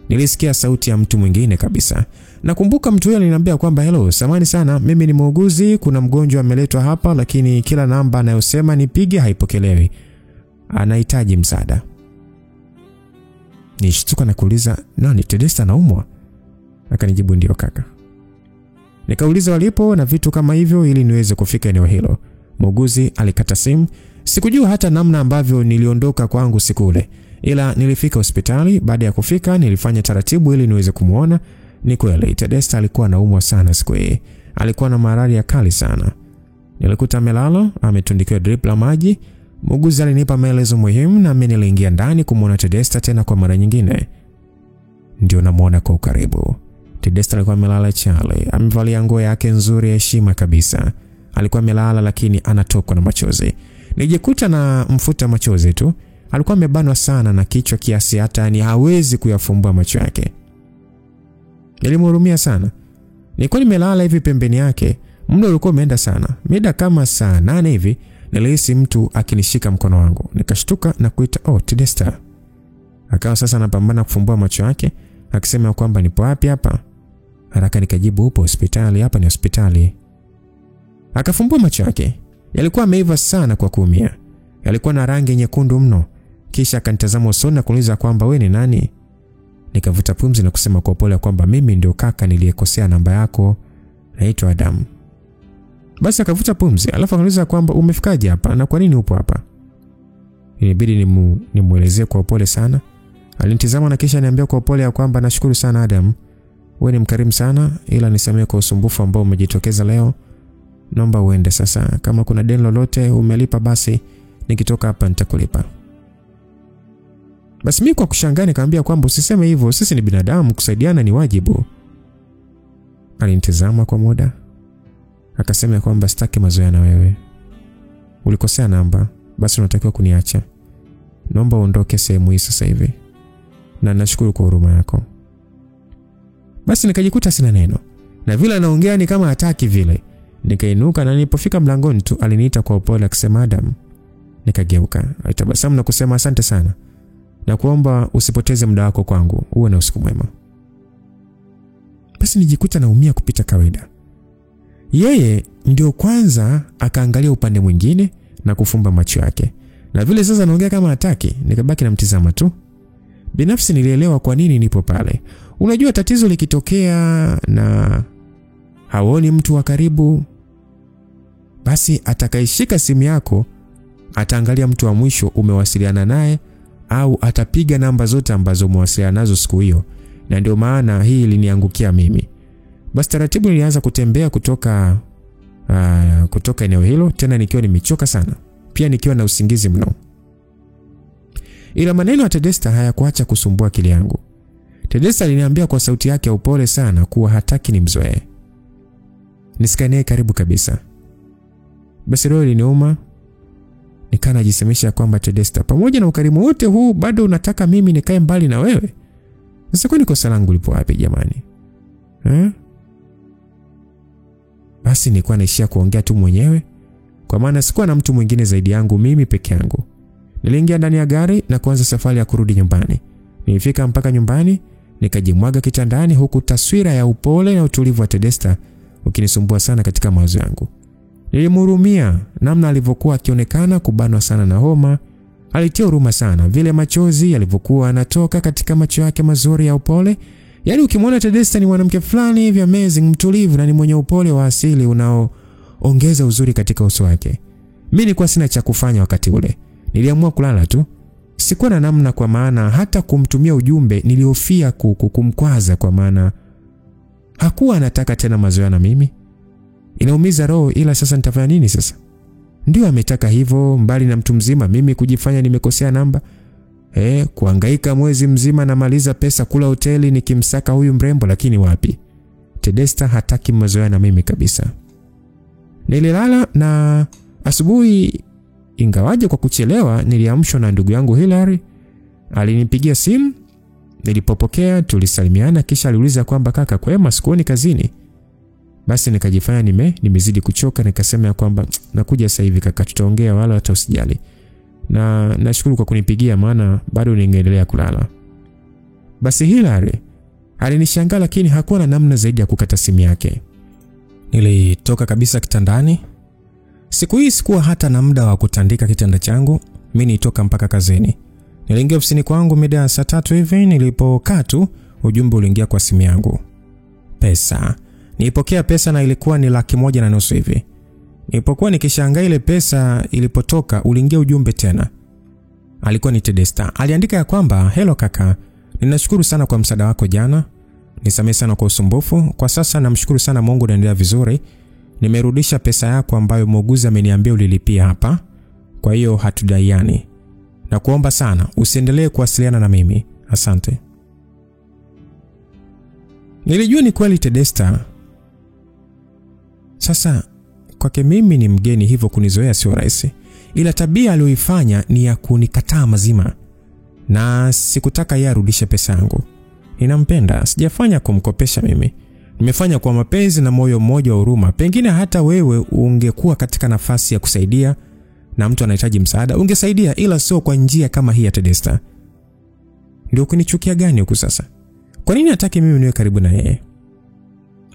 [SPEAKER 1] Nilisikia sauti ya mtu mwingine kabisa. Nakumbuka mtu yule aliniambia kwamba hello, samahani sana, mimi ni muuguzi, kuna mgonjwa ameletwa hapa lakini kila namba anayosema nipige haipokelewi. Anahitaji msaada. Nishtuka na kuuliza, nani, Tedesta anaumwa? Akanijibu ndio kaka. Nikauliza walipo na vitu kama hivyo ili niweze kufika eneo hilo. Muuguzi alikata simu. Sikujua hata namna ambavyo niliondoka kwangu siku ile. Ila nilifika hospitali. Baada ya kufika nilifanya taratibu ili niweze kumuona. Ni kweli Tedesta alikuwa anaumwa sana siku hii. Alikuwa na malaria kali sana. Nilikuta amelala, ametundikiwa drip la maji. Muuguzi alinipa maelezo muhimu na mimi niliingia ndani kumuona Tedesta tena kwa mara nyingine. Ndio namuona kwa ukaribu. Tedesta alikuwa amelala chali, amevalia nguo yake nzuri ya heshima kabisa. Alikuwa amelala lakini anatokwa na machozi. Nijikuta na mfuta machozi tu. Alikuwa amebanwa sana na kichwa kiasi hata ni hawezi kuyafumbua macho yake. Nilimhurumia sana. Nilikuwa nimelala hivi pembeni yake. Muda ulikuwa umeenda sana. Mida kama saa 8 hivi nilihisi mtu akinishika mkono wangu. Nikashtuka na kuita, "Oh, Tedesta." Akawa sasa anapambana kufumbua macho yake, akisema kwamba nipo wapi hapa? Haraka nikajibu, "Upo hospitali, hapa ni hospitali." Akafumbua macho yake. Yalikuwa yameiva sana kwa kuumia. Yalikuwa na rangi nyekundu mno. Kisha akanitazama usoni na kuniuliza kwamba wewe ni nani? Nikavuta pumzi na kusema kwa upole kwamba mimi ndio kaka niliyekosea namba yako. Naitwa Adam. Basi akavuta pumzi, alafu akaniuliza kwamba umefikaje hapa na kwa nini upo hapa? Ilibidi nimuelezee kwa upole sana. Alinitazama na kisha niambia kwa upole ya kwamba nashukuru sana Adam. Wewe ni mkarimu sana, ila nisamehe kwa usumbufu ambao umejitokeza leo. Naomba uende sasa. Kama kuna deni lolote umelipa basi nikitoka hapa nitakulipa. Basi mimi kwa kushangaa nikamwambia kwamba usiseme hivyo, sisi ni binadamu, kusaidiana ni wajibu. Alinitazama kwa muda. Akasema kwamba sitaki mazoea na wewe. Ulikosea namba, basi unatakiwa kuniacha. Naomba uondoke sehemu hii sasa hivi. Na nashukuru kwa huruma yako. Basi nikajikuta sina neno. Na vile anaongea ni kama hataki vile. Nikainuka na nilipofika mlangoni tu aliniita kwa upole akisema Adam. Nikageuka, alitabasamu na kusema asante sana. Na kuomba usipoteze muda wako kwangu, uwe na usiku mwema. Basi nijikuta naumia kupita kawaida. Yeye ndio kwanza akaangalia upande mwingine na kufumba macho yake. Na vile sasa anaongea kama hataki, nikabaki namtizama tu. Binafsi nilielewa kwa nini nipo pale. Unajua tatizo likitokea na haoni mtu wa karibu, basi atakaishika simu yako ataangalia mtu wa mwisho umewasiliana naye au atapiga namba zote ambazo umewasiliana nazo siku hiyo. Na ndio maana hii iliniangukia mimi. Basi taratibu nilianza kutembea kutoka eneo hilo, tena nikiwa nimechoka sana, pia nikiwa na usingizi mno. Ila maneno ya Tedesta hayakuacha kusumbua akili yangu. Tedesta aliniambia kwa sauti yake ya upole sana kuwa hataki nimzoee. Nisikae karibu kabisa. Basi roho iliniuma. Nikana jisemesha kwamba Tedesta, pamoja na ukarimu wote huu bado unataka mimi nikae mbali na wewe? Sasa kwani kosa langu lipo wapi jamani? Basi nilikuwa naishia kuongea tu mwenyewe, kwa maana sikuwa na mtu mwingine zaidi yangu mimi peke yangu. Niliingia ndani ya gari na kuanza safari ya kurudi nyumbani. Nilifika mpaka nyumbani, nikajimwaga kitandani huku taswira ya upole na utulivu wa Tedesta ukinisumbua sana katika mawazo yangu. Nilimhurumia namna alivyokuwa akionekana kubanwa sana na homa. Alitia huruma sana vile machozi yalivyokuwa yanatoka katika macho yake mazuri ya upole. Yaani ukimwona Tedesta ni mwanamke fulani hivi amazing, mtulivu na ni mwenye upole wa asili unaoongeza uzuri katika uso wake. Mimi nilikuwa sina cha kufanya wakati ule. Niliamua kulala tu. Sikuwa na namna, kwa maana hata kumtumia ujumbe nilihofia kumkwaza, kwa maana hakuwa anataka tena mazoea na mimi. Inaumiza roho, ila sasa nitafanya nini sasa? Ndio ametaka hivyo, mbali na mtu mzima mimi kujifanya nimekosea namba. Kuhangaika mwezi mzima na maliza pesa kula hoteli nikimsaka huyu mrembo, lakini wapi. Tedesta hataki mazoea na mimi kabisa. Nililala na asubuhi Ingawaje kwa kuchelewa, niliamshwa na ndugu yangu Hilary. Alinipigia simu, nilipopokea tulisalimiana, kisha aliuliza kwamba kaka kwema, sikuoni kazini. Basi nikajifanya nimezidi kuchoka, nikasema ya kwamba nakuja sasa hivi kaka, tutaongea wala hata usijali. Na nashukuru kwa kunipigia maana bado ningeendelea kulala. Basi Hilary alinishangaa, lakini hakuwa na namna zaidi ya kukata simu yake. Nilitoka kabisa kitandani. Siku hii sikuwa hata na muda wa kutandika kitanda changu. Mimi nitoka mpaka kazini. Niliingia ofisini kwangu mida ya saa 3 hivi. Nilipokaa tu, ujumbe uliingia kwa simu yangu. Pesa. Nilipokea pesa na ilikuwa ni 1,500 hivi. Nilipokuwa nikishangaa ile pesa ilipotoka, uliingia ujumbe tena. Alikuwa ni Tedesta. Aliandika ya kwamba, "Hello kaka, ninashukuru sana kwa msaada wako jana. Nisamehe sana kwa usumbufu. Kwa sasa namshukuru sana Mungu naendelea vizuri. Nimerudisha pesa yako ambayo muuguzi ameniambia ulilipia hapa. Kwa hiyo hatudaiani. Na kuomba sana usiendelee kuwasiliana na mimi. Asante." Nilijua ni kweli Tedesta. Sasa kwake mimi ni mgeni, hivyo kunizoea sio rahisi. Ila tabia aliyoifanya ni ya kunikataa mazima. Na sikutaka yeye arudishe pesa yangu. Ninampenda, sijafanya kumkopesha mimi. Nimefanya kwa mapenzi na moyo mmoja wa huruma. Pengine hata wewe ungekuwa katika nafasi ya kusaidia na mtu anahitaji msaada, ungesaidia, ila sio kwa njia kama hii ya Tedesta. Ndio kunichukia gani huku sasa? Kwa nini hataki mimi niwe karibu na yeye?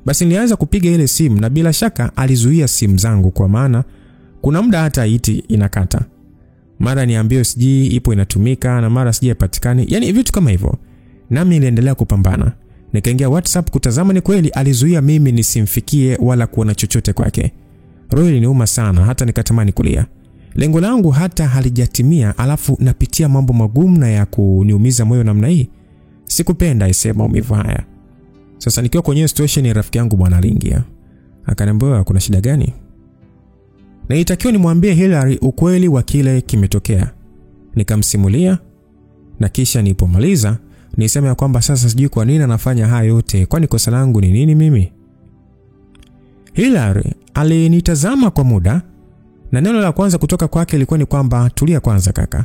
[SPEAKER 1] Basi nilianza kupiga ile simu na bila shaka alizuia simu zangu kwa maana kuna muda hata iti inakata. Mara niambiwe siji ipo inatumika na mara siji haipatikani. Yaani vitu kama hivyo. Nami niliendelea kupambana. Nikaingia WhatsApp kutazama, ni kweli alizuia mimi nisimfikie wala kuona chochote kwake. Roho iliniuma sana hata nikatamani kulia. Lengo langu hata halijatimia, alafu napitia mambo magumu na ya kuniumiza moyo namna hii. Sikupenda isema maumivu haya. Sasa nikiwa kwenye situation, rafiki yangu bwana aliingia. Akaniambia kuna shida gani? Na itakiwa nimwambie Hilary ukweli wa kile kimetokea. Nikamsimulia na kisha nilipomaliza nisema ya kwamba sasa sijui kwa nini anafanya haya yote, kwani kosa langu ni nini mimi? Hilary alinitazama kwa muda na neno la kwanza kutoka kwake ilikuwa ni kwamba tulia kwanza kaka.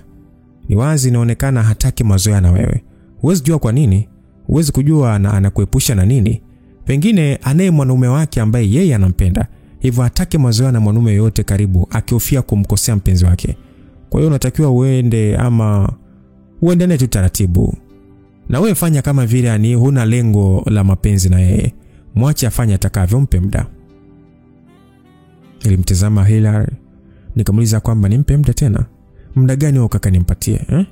[SPEAKER 1] Ni wazi inaonekana hataki mazoea na wewe. Huwezi jua kwa nini, huwezi kujua na anakuepusha na nini. Pengine anaye mwanaume wake ambaye yeye anampenda. Hivyo hataki mazoea na mwanaume yote karibu, akihofia kumkosea mpenzi wake. Kwa hiyo unatakiwa uende ama uendane tu taratibu. Na wewe fanya kama vile ani huna lengo la mapenzi na yeye. Mwache afanye atakavyo, mpe muda. Nilimtazama Hilary, nikamuuliza kwamba nimpe muda tena. Muda gani wao kaka nimpatie, eh?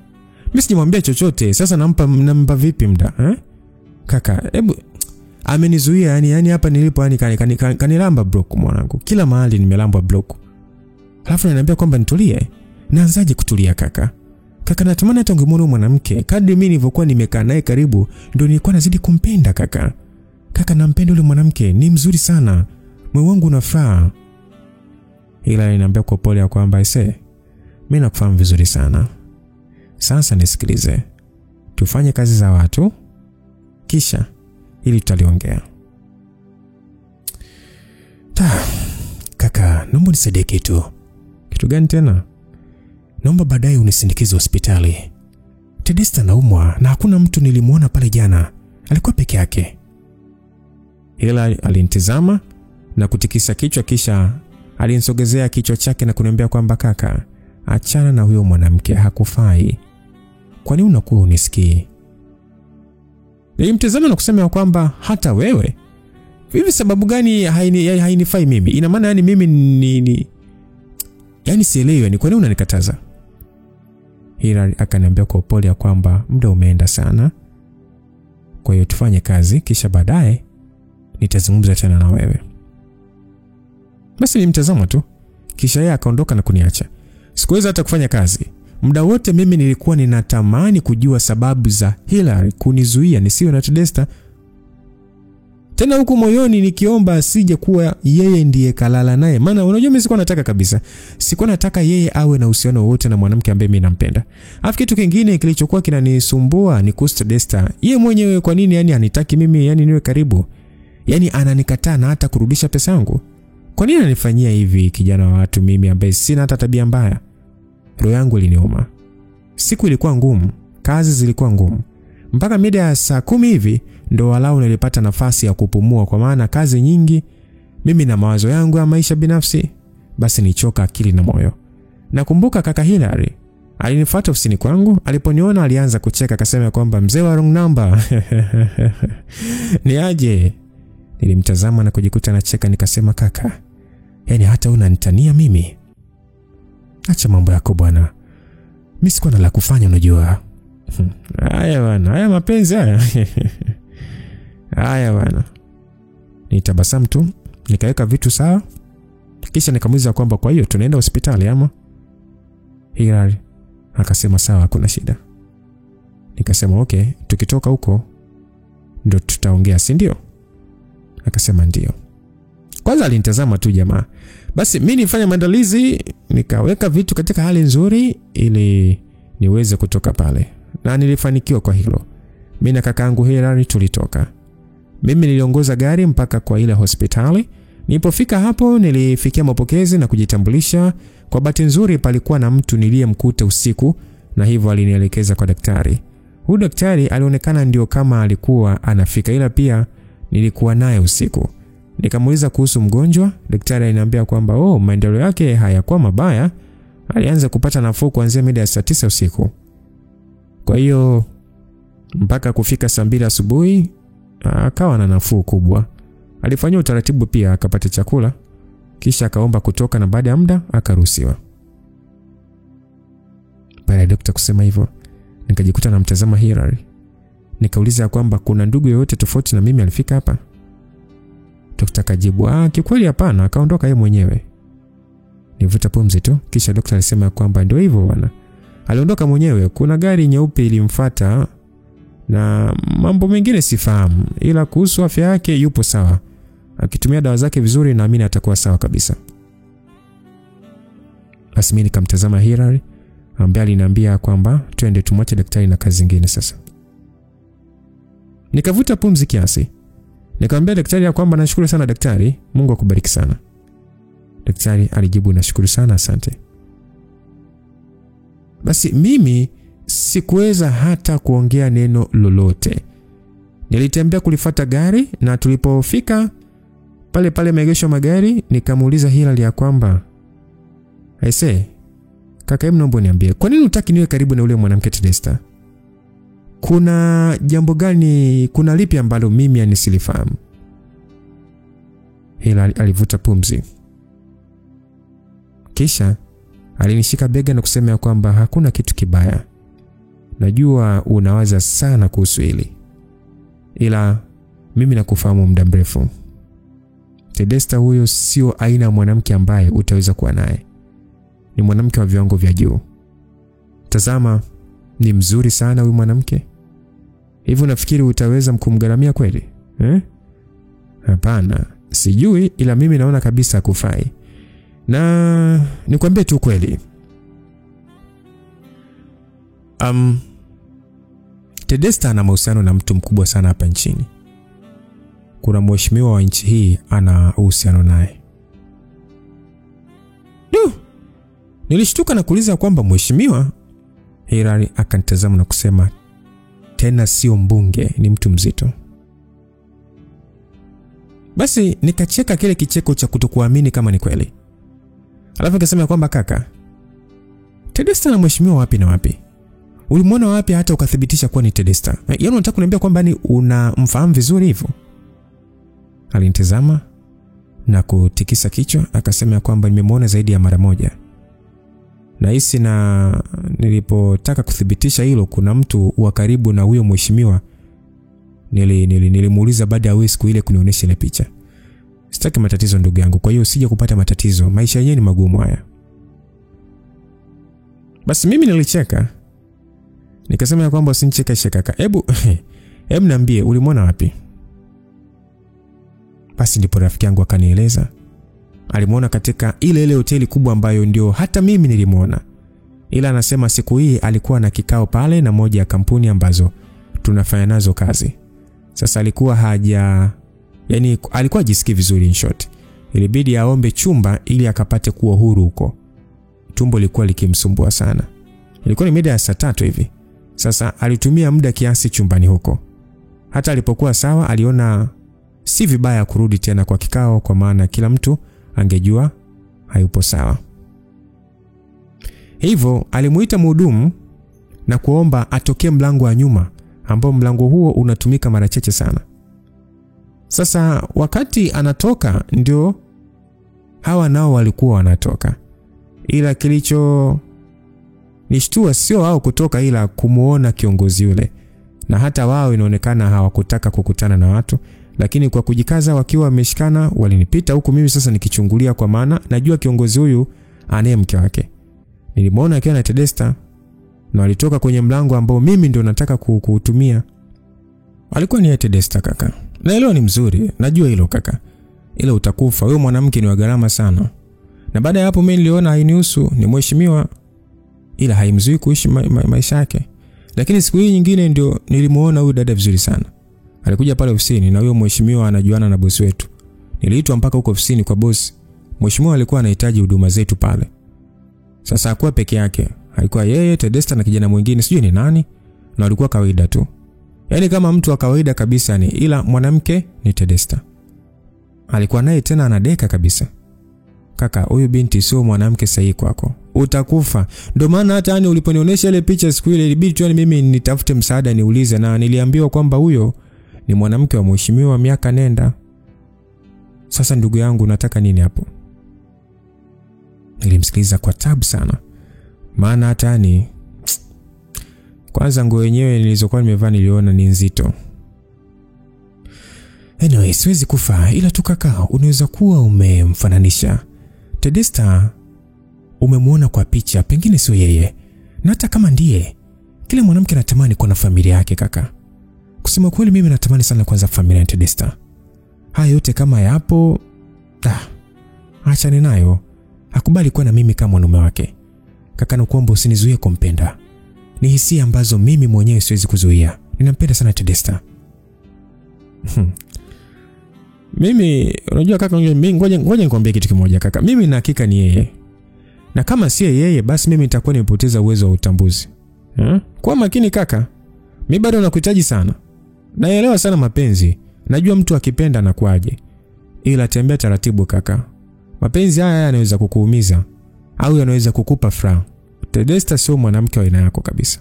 [SPEAKER 1] Mimi sijamwambia chochote, sasa nampa vipi muda, eh? Kaka, hebu amenizuia yani hapa nilipo yani kanilamba block mwanangu. Kila mahali nimelambwa block. Alafu ananiambia kwamba nitulie. Naanzaje kutulia kaka? Kaka natamani hata ungemwona mwanamke. Kadri mimi nilivyokuwa nimekaa naye karibu, ndio nilikuwa nazidi kumpenda kaka. Kaka nampenda yule mwanamke, ni mzuri sana. Moyo wangu unafaa. Ila ananiambia kwa pole ya kwamba mimi nakufahamu vizuri sana. Sasa nisikilize. Tufanye kazi za watu kisha ili tutaliongea. Kaka, naomba nisaidie kitu. Kitu gani tena? Naomba baadaye unisindikize hospitali. Tedesta naumwa na hakuna mtu nilimuona pale jana. Alikuwa peke yake. Ila alinitazama na kutikisa kichwa, kisha alinisogezea kichwa chake na kuniambia kwamba kaka, achana na huyo mwanamke, hakufai. Kwa nini unakuwa unisikii? Nilimtazama na kusema kwamba hata wewe hivi sababu gani hainifai mimi? Ina maana yani mimi ni yani sielewi ni kwa nini unanikataza? Hilary akaniambia kwa upole ya kwamba muda umeenda sana. Kwa hiyo tufanye kazi kisha baadaye nitazungumza tena na wewe. Basi nilimtazama tu kisha yeye akaondoka na kuniacha. Sikuweza hata kufanya kazi. Muda wote mimi nilikuwa ninatamani kujua sababu za Hilary kunizuia nisiwe na Tedesta. Tena huku moyoni nikiomba asije kuwa yeye ndiye kalala naye. Maana unajua mimi sikuwa nataka kabisa. Sikuwa nataka yeye awe na uhusiano wote na mwanamke ambaye mimi nampenda. Alafu kitu kingine kilichokuwa kinanisumbua ni kuhusu Tedesta. Yeye mwenyewe kwa nini yani anitaki mimi yani niwe karibu? Yani ananikataa na hata kurudisha pesa yangu. Kwa nini ananifanyia hivi kijana wa watu mimi ambaye sina hata tabia mbaya? roho yangu iliniuma. Siku ilikuwa ngumu, kazi zilikuwa ngumu. Mpaka mida ya saa 10 hivi ndo walau nilipata nafasi ya kupumua, kwa maana kazi nyingi, mimi na mawazo yangu ya maisha binafsi, basi nichoka akili na moyo. Nakumbuka kaka Hilary alinifuata ofisini kwangu, aliponiona alianza kucheka, akasema kwamba mzee wa wrong number. Ni aje? Nilimtazama na kujikuta nacheka, nikasema kaka, yani hata unanitania mimi? Acha mambo yako bwana. Mimi sikuwa na la kufanya unajua. Haya bwana, haya mapenzi haya. Haya bwana. Nitabasamu tu, nikaweka vitu sawa. Kisha nikamuuliza kwamba kwa hiyo tunaenda hospitali ama? Hilary akasema sawa, hakuna shida. Nikasema okay, tukitoka huko ndio tutaongea, si ndio? Akasema ndio. Kwanza alinitazama tu jamaa. Basi mimi nifanya maandalizi, nikaweka vitu katika hali nzuri ili niweze kutoka pale. Na nilifanikiwa kwa hilo. Mimi na kakaangu Hilary tulitoka. Mimi niliongoza gari mpaka kwa ile hospitali. Nilipofika hapo nilifikia mapokezi na kujitambulisha. Kwa bahati nzuri palikuwa na mtu niliyemkuta usiku, na hivyo alinielekeza kwa daktari. Huyu daktari alionekana ndio kama alikuwa anafika, ila pia nilikuwa naye usiku. Nikamuuliza kuhusu mgonjwa. Daktari aliniambia kwamba maendeleo yake hayakuwa mabaya. Alianza kupata nafuu kuanzia mida ya saa 9 usiku. Kwa hiyo mpaka kufika saa 2 asubuhi akawa na nafuu kubwa. Alifanywa utaratibu pia, akapata chakula, kisha akaomba kutoka, na baada ya muda akaruhusiwa. Baada ya daktari kusema hivyo, nikajikuta na mtazama Hilary. Nikauliza kwamba kuna ndugu yoyote tofauti na mimi alifika hapa? Daktari akajibu, kikweli hapana, akaondoka yeye mwenyewe. Nivuta pumzi tu, kisha daktari alisema kwamba ndio hivyo bwana. Aliondoka mwenyewe, kuna gari nyeupe ilimfuata na mambo mengine sifahamu, ila kuhusu afya yake yupo sawa. Akitumia dawa zake vizuri naamini atakuwa sawa kabisa. Basi mimi nikamtazama Hilary ambaye aliniambia kwamba twende tumwache daktari na kazi nyingine sasa. Nikavuta pumzi kiasi. Nikamwambia daktari ya kwamba nashukuru sana daktari, Mungu akubariki sana. Daktari alijibu nashukuru sana, asante. Basi mimi sikuweza hata kuongea neno lolote. Nilitembea kulifuata gari, na tulipofika pale maegesho magari nikamuuliza Hilary ya kwamba aise, kaka yenu naomba niambie, kwa nini hutaki niwe karibu na yule mwanamke Tedesta? Kuna jambo gani, kuna lipi ambalo mimi anisilifahamu? Hilary alivuta pumzi. Kisha alinishika bega na kusema ya kwamba hakuna kitu kibaya. Najua unawaza sana kuhusu hili, ila mimi nakufahamu muda mrefu. Tedesta huyo sio aina ya mwanamke ambaye utaweza kuwa naye. Ni mwanamke wa viwango vya juu. Tazama, ni mzuri sana huyu mwanamke. Hivyo nafikiri utaweza kumgaramia kweli? Hapana, sijui, ila mimi naona kabisa kufai. Na nikwambie tu kweli. Tedesta ana mahusiano na mtu mkubwa sana hapa nchini. Kuna mheshimiwa wa nchi hii ana uhusiano naye. Nilishtuka na kuuliza kwamba mheshimiwa? Hilary akanitazama na kusema, tena sio mbunge, ni mtu mzito. Basi nikacheka kile kicheko cha kutokuamini kama ni kweli. Alafu akasema kwamba kaka, Tedesta na mheshimiwa wapi na wapi? Ulimwona wapi hata ukathibitisha kuwa ni Tedesta? Yaani unataka kuniambia kwamba ni unamfahamu vizuri hivyo? Alinitazama na kutikisa kichwa, akasema kwamba nimemwona zaidi ya mara moja. Nahisi na nilipotaka kuthibitisha hilo, kuna mtu wa karibu na huyo mheshimiwa nilimuuliza baada ya wewe siku ile kunionyesha ile picha. Sitaki matatizo ndugu yangu, kwa hiyo usije kupata matatizo. Maisha yenyewe ni magumu haya. Basi mimi nilicheka. Nikasema kwamba usinichekeshe kaka. Hebu niambie ulimwona wapi? Basi ndipo rafiki yangu akanieleza. Alimuona katika ile hoteli kubwa ambayo ndio hata mimi nilimuona. Ila anasema siku hii alikuwa na kikao pale na moja ya kampuni ambazo tunafanya nazo kazi. Sasa alikuwa alikuwa jisikii vizuri in short. Ilibidi aombe chumba ili akapate kuwa huru huko. tumbo lilikuwa likimsumbua sana. Ilikuwa ni mida ya saa 3 hivi. Sasa alitumia muda kiasi chumbani huko. Hata alipokuwa sawa aliona si vibaya kurudi tena kwa kikao, kwa maana kila mtu angejua hayupo sawa. Hivyo alimuita mhudumu na kuomba atokee mlango wa nyuma, ambao mlango huo unatumika mara chache sana. Sasa wakati anatoka ndio hawa nao walikuwa wanatoka. Ila kilicho nishtua sio wao kutoka, ila kumuona kiongozi yule. Na hata wao inaonekana hawakutaka kukutana na watu, lakini kwa kujikaza wakiwa wameshikana walinipita, huku mimi sasa nikichungulia, kwa maana najua kiongozi huyu anaye mke wake. Nilimwona akiwa na Tedesta na walitoka kwenye mlango ambao mimi ndio nataka kuutumia. Alikuwa ni Tedesta kaka. Na leo ni mzuri, najua hilo kaka. Ila utakufa, wewe mwanamke ni wa gharama sana. Na baada ya hapo mimi niliona hainihusu, ni mheshimiwa, ila haimzui kuishi maisha yake. Lakini siku hii nyingine ndio nilimuona huyu dada vizuri sana. Alikuja pale ofisini na huyo mheshimiwa anajuana na bosi wetu. Niliitwa mpaka huko ofisini kwa bosi. Mheshimiwa alikuwa anahitaji huduma zetu pale. Sasa hakuwa peke yake. Alikuwa yeye, Tedesta na kijana mwingine sijui ni nani, na walikuwa kawaida tu. Yaani kama mtu wa kawaida kabisa ni, ila mwanamke ni Tedesta. Alikuwa naye tena anadeka kabisa. Kaka, huyu binti sio mwanamke sahihi kwako. Utakufa. Ndio maana hata yani uliponionyesha ile picha siku ile ilibidi tu mimi nitafute msaada niulize, na niliambiwa kwamba huyo ni mwanamke wa mheshimiwa miaka nenda. Sasa ndugu yangu nataka nini hapo? Nilimsikiliza kwa tabu sana. Maana hata ni kwanza nguo yenyewe nilizokuwa nimevaa niliona ni nzito. Anyway, siwezi kufa, ila tu kaka unaweza kuwa umemfananisha. Tedesta umemuona kwa picha, pengine sio yeye. Na hata kama ndiye, kila mwanamke anatamani kuwa na familia yake kaka. Kusema kweli mimi natamani sana kwanza familia ya Tedesta. Haya yote kama yapo, acha ninayo. Hakubali kuwa na mimi kama mwanaume wake. Kaka nakuomba usinizuie kumpenda. Ni hisia ambazo mimi mwenyewe siwezi kuzuia. Ninampenda sana Tedesta. Mimi unajua kaka, ngoja nikwambie kitu kimoja kaka. Mimi na hakika ni yeye. Na kama si yeye basi mimi nitakuwa nimepoteza uwezo wa utambuzi. Kwa makini kaka. Mimi bado nakuhitaji sana. Naelewa sana mapenzi. Najua mtu akipenda anakuaje. Ila tembea taratibu kaka. Mapenzi haya yanaweza kukuumiza au yanaweza kukupa furaha. Tedesta sio mwanamke wa aina yako kabisa.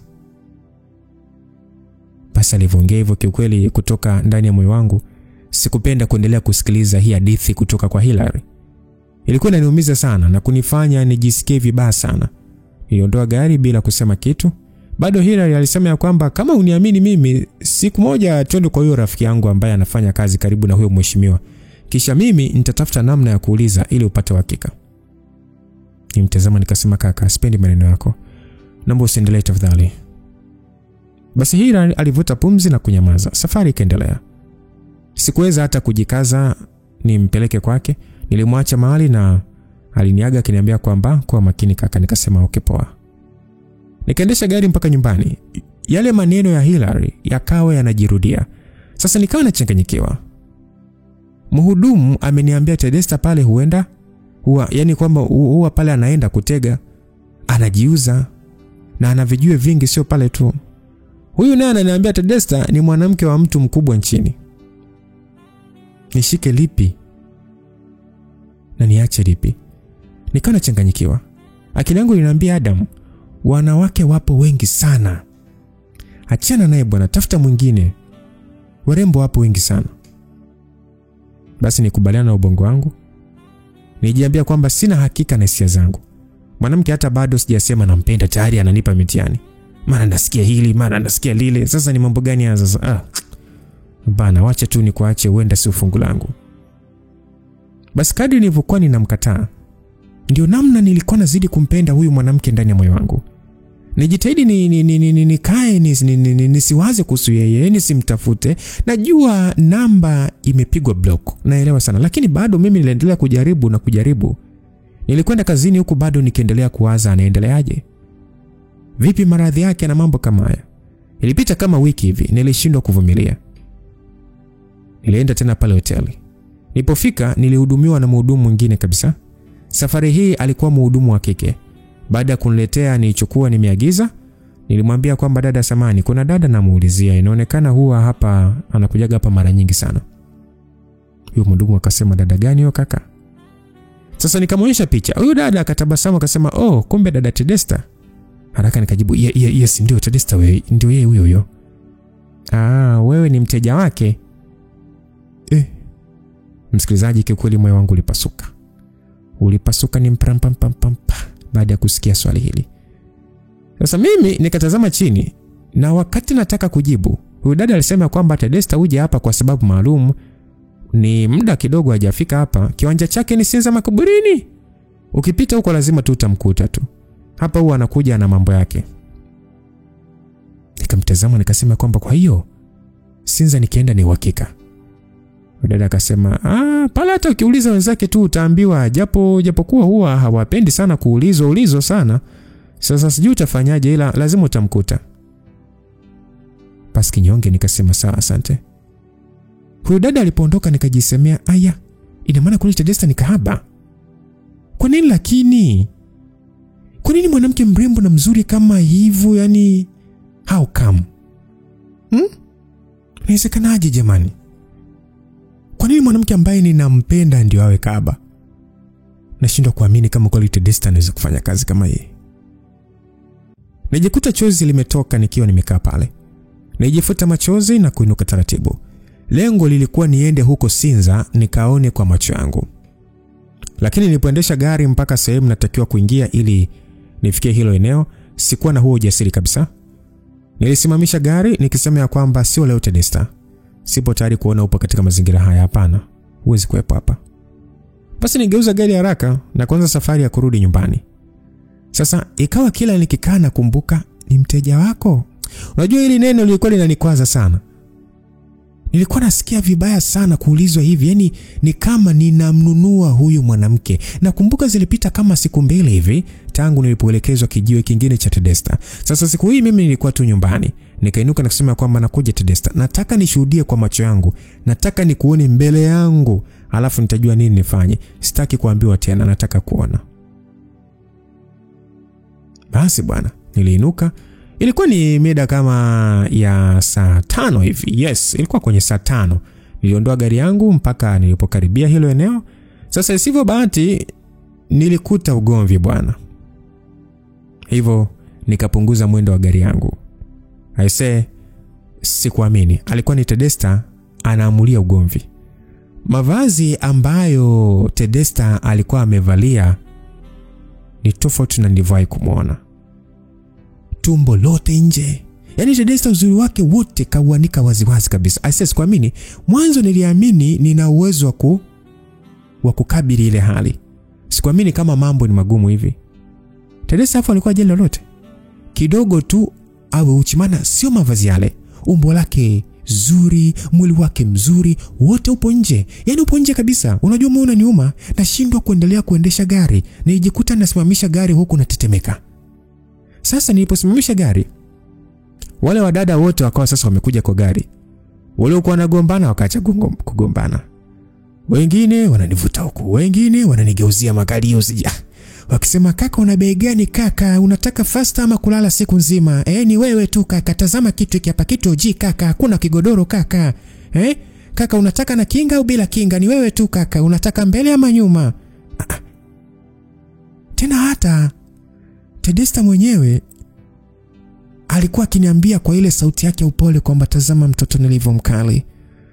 [SPEAKER 1] Basi alivyoongea hivyo kiukweli kutoka ndani ya moyo wangu sikupenda kuendelea kusikiliza hii hadithi kutoka kwa Hilary. Ilikuwa inaniumiza sana na kunifanya nijisikie vibaya sana. Niliondoa gari bila kusema kitu. Bado Hilary alisema ya kwamba kama uniamini mimi, siku moja twende kwa huyo rafiki yangu ambaye anafanya kazi karibu na huyo mheshimiwa. Kisha mimi nitatafuta namna ya kuuliza ili upate uhakika. Nimtazama nikasema kaka, sipendi maneno yako. Naomba usiendelee tafadhali. Basi Hilary alivuta pumzi na kunyamaza. Safari ikaendelea. Sikuweza hata kujikaza nimpeleke kwake. Nilimwacha mahali na aliniaga akiniambia kwamba kwa makini kaka. Nikasema okay poa. Nikaendesha gari mpaka nyumbani. Yale maneno ya Hilary yakawa yanajirudia. Sasa nikawa nachanganyikiwa. Mhudumu ameniambia Tedesta pale huenda yani kwamba huwa pale anaenda kutega, anajiuza na anavijue vingi sio pale tu. Huyu naye ananiambia Tedesta ni mwanamke wa mtu mkubwa nchini. Nishike lipi na niache lipi? Nikawa nachanganyikiwa. Akili yangu inaniambia Adam, wanawake wapo wengi sana. Achana naye bwana, tafuta mwingine. Warembo wapo wengi sana. Basi nikubaliana na ubongo wangu. Nijiambia kwamba sina hakika na hisia zangu. Mwanamke hata bado sijasema nampenda tayari ananipa mitihani. Mara nasikia hili, mara nasikia lile. Sasa ni mambo gani haya sasa? Bana, wacha tu nikuache uenda si ufungu langu. Basi kadri nilivyokuwa ninamkataa, ndio namna nilikuwa nazidi kumpenda huyu mwanamke ndani ya moyo wangu. Nijitahidi nikae nisiwaze kuhusu yeye, nisimtafute. Najua namba imepigwa block, naelewa sana, lakini bado mimi niliendelea kujaribu. Nilikwenda kazini huku bado nikiendelea kuwaza anaendeleaje. Vipi maradhi yake na mambo kama haya. Ilipita kama wiki hivi, nilishindwa kuvumilia. Nilienda tena pale hoteli. Nilipofika nilihudumiwa na mhudumu mwingine kabisa. Safari hii alikuwa mhudumu wa kike. Baada ya kuniletea nilichokuwa nimeagiza, nilimwambia kwamba dada samani, kuna dada namuulizia, inaonekana huwa hapa anakujaga hapa mara nyingi sana. Huyo mhudumu akasema, dada gani hiyo kaka? Sasa nikamwonyesha picha. Huyo dada akatabasamu akasema, oh, kumbe dada Tedesta. Haraka nikajibu, yes ndio Tedesta, wewe ndio yeye huyo. Wewe ni mteja wake? Msikilizaji, kiukweli moyo wangu ulipasuka ni mpampampampampa baada ya kusikia swali hili. Sasa mimi nikatazama chini, na wakati nataka kujibu, huyu dada alisema kwamba Tedesta uje hapa kwa sababu maalum. Ni muda kidogo hajafika hapa, kiwanja chake ni Sinza Makaburini. Ukipita huko lazima tu utamkuta tu. Hapa huwa anakuja na mambo yake. Nikamtazama nikasema kwamba kwa hiyo Sinza nikienda ni uhakika. Dada akasema, pala hata ukiuliza wenzake tu utaambiwa, japokuwa huwa hawapendi sana kuulizwa sana. Sasa sijui utafanyaje, ila lazima utamkuta. Basi kinyonge nikasema sawa, asante. Huyo dada alipoondoka nikajisemea, ina maana kule Tedesta ni kahaba. Kwa nini lakini? Kwa nini mwanamke mrembo na mzuri kama hivyo, yani how come? Inawezekanaje jamani? Kwa nini mwanamke ambaye ninampenda ndio awe kahaba? Nashindwa kuamini kama kweli Tedesta anaweza kufanya kazi kama hii. Nijikuta chozi limetoka nikiwa nimekaa pale. Nijifuta machozi na kuinuka taratibu. Lengo lilikuwa niende huko Sinza nikaone kwa macho yangu. Lakini nilipoendesha gari mpaka sehemu natakiwa kuingia ili nifikie hilo eneo, sikuwa na huo ujasiri kabisa. Nilisimamisha gari nikisema ya kwamba sio leo Tedesta. Sipo tayari kuona upo katika mazingira haya, hapana. Huwezi kuwepo hapa. Basi nigeuza gari haraka na kuanza safari ya kurudi nyumbani. Sasa ikawa kila nikikaa na kumbuka ni mteja wako. Unajua hili neno lilikuwa linanikwaza sana. Nilikuwa nasikia vibaya sana kuulizwa hivi, yani ni kama ninamnunua huyu mwanamke. Nakumbuka zilipita kama siku mbili hivi tangu nilipoelekezwa kijiwe kingine cha Tedesta. Sasa siku hii mimi nilikuwa tu nyumbani. Nikainuka na kusema kwamba nakuja Tedesta. Nataka nishuhudie kwa macho yangu. Nataka nikuone mbele yangu. Alafu nitajua nini nifanye. Sitaki kuambiwa tena, nataka kuona. Basi bwana, niliinuka. Ilikuwa ni mida kama ya saa 5 hivi. Yes, ilikuwa kwenye saa 5. Niliondoa gari yangu mpaka nilipokaribia hilo eneo. Sasa isivyo bahati nilikuta ugomvi bwana. Hivyo nikapunguza mwendo wa gari yangu. Sikuamini. Alikuwa ni Tedesta anaamulia ugomvi. Mavazi ambayo Tedesta alikuwa amevalia ni tofauti na nilivyowahi kumuona. Tumbo lote nje. Yaani Tedesta uzuri wake wote kauanika waziwazi kabisa. Sikuamini. Mwanzo niliamini nina uwezo wa kukabili ile hali. Sikuamini kama mambo ni magumu hivi. Tedesta hapo alikuwa jeli lolote. Kidogo tu awe uchimana, sio mavazi yale. Umbo lake zuri, mwili wake mzuri, wote upo nje. Yaani upo nje kabisa. Unajua mbona niuma? Nashindwa kuendelea kuendesha gari. Nijikuta nasimamisha gari huku natetemeka. Sasa niliposimamisha gari, wale wadada wote wakawa sasa wamekuja kwa gari. Wale walikuwa wanagombana wakaacha kugombana. Wengine wananivuta huku, wengine wananigeuzia makalio sija. Wakisema, kaka una bei gani kaka? Unataka fast ama kulala siku nzima? Ni wewe tu kaka, tazama kitu hiki hapa, kitu oji kaka, hakuna kigodoro kaka. Kaka unataka na kinga au bila kinga? Ni wewe tu kaka, unataka mbele ama nyuma? Tena hata Tedesta mwenyewe alikuwa akiniambia kwa ile sauti yake upole kwamba tazama mtoto nilivyomkali.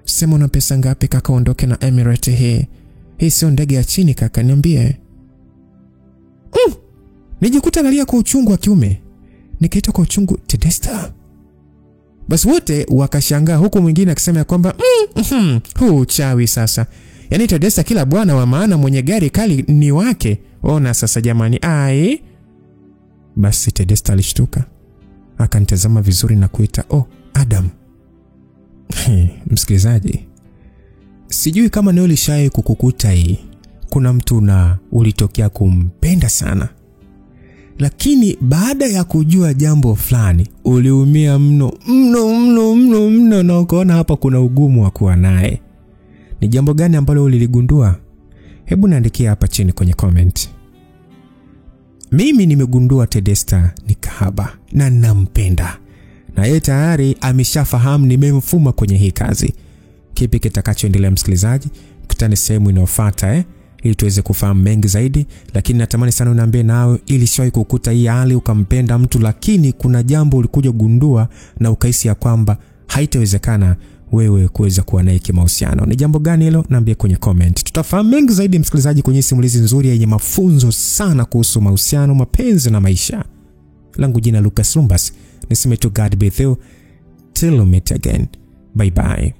[SPEAKER 1] Sema una pesa ngapi kaka ondoke na Emirates hii? Hii sio ndege ya chini kaka, niambie. Nijikuta nalia kwa uchungu wa kiume. Nikaita kwa uchungu, Tedesta. Basi wote wakashangaa, huku mwingine akisema kwamba huu chawi sasa. Yaani Tedesta kila bwana wa maana mwenye gari kali ni wake. Ona sasa jamani, Basi Tedesta alishtuka. Akanitazama vizuri na kuita, Adam. Msikilizaji, sijui kama leo lishaye kukukuta hii. Kuna mtu na ulitokea kumpenda sana, lakini baada ya kujua jambo fulani uliumia mno na ukaona hapa kuna ugumu wa kuwa naye. Ni jambo gani ambalo uliligundua? Hebu niandikia hapa chini kwenye comment. Mimi nimegundua Tedesta ni kahaba na nampenda. Na yeye tayari ameshafahamu nimemfuma kwenye hii kazi. Kipi kitakachoendelea msikilizaji? Kutane sehemu inayofuata ili tuweze kufahamu mengi zaidi, lakini natamani sana uniambie nawe ili siwahi kukuta hii hali ukampenda mtu lakini kuna jambo ulikuja gundua na ukahisi ya kwamba haitawezekana wewe kuweza kuwa naye kimahusiano. Ni jambo gani hilo? Niambie kwenye comment. Tutafahamu mengi zaidi msikilizaji kwenye simulizi nzuri yenye mafunzo sana kuhusu mahusiano, mapenzi na maisha. Langu jina Lucas Lumbas. Niseme tu God be with you till we meet again. Bye bye.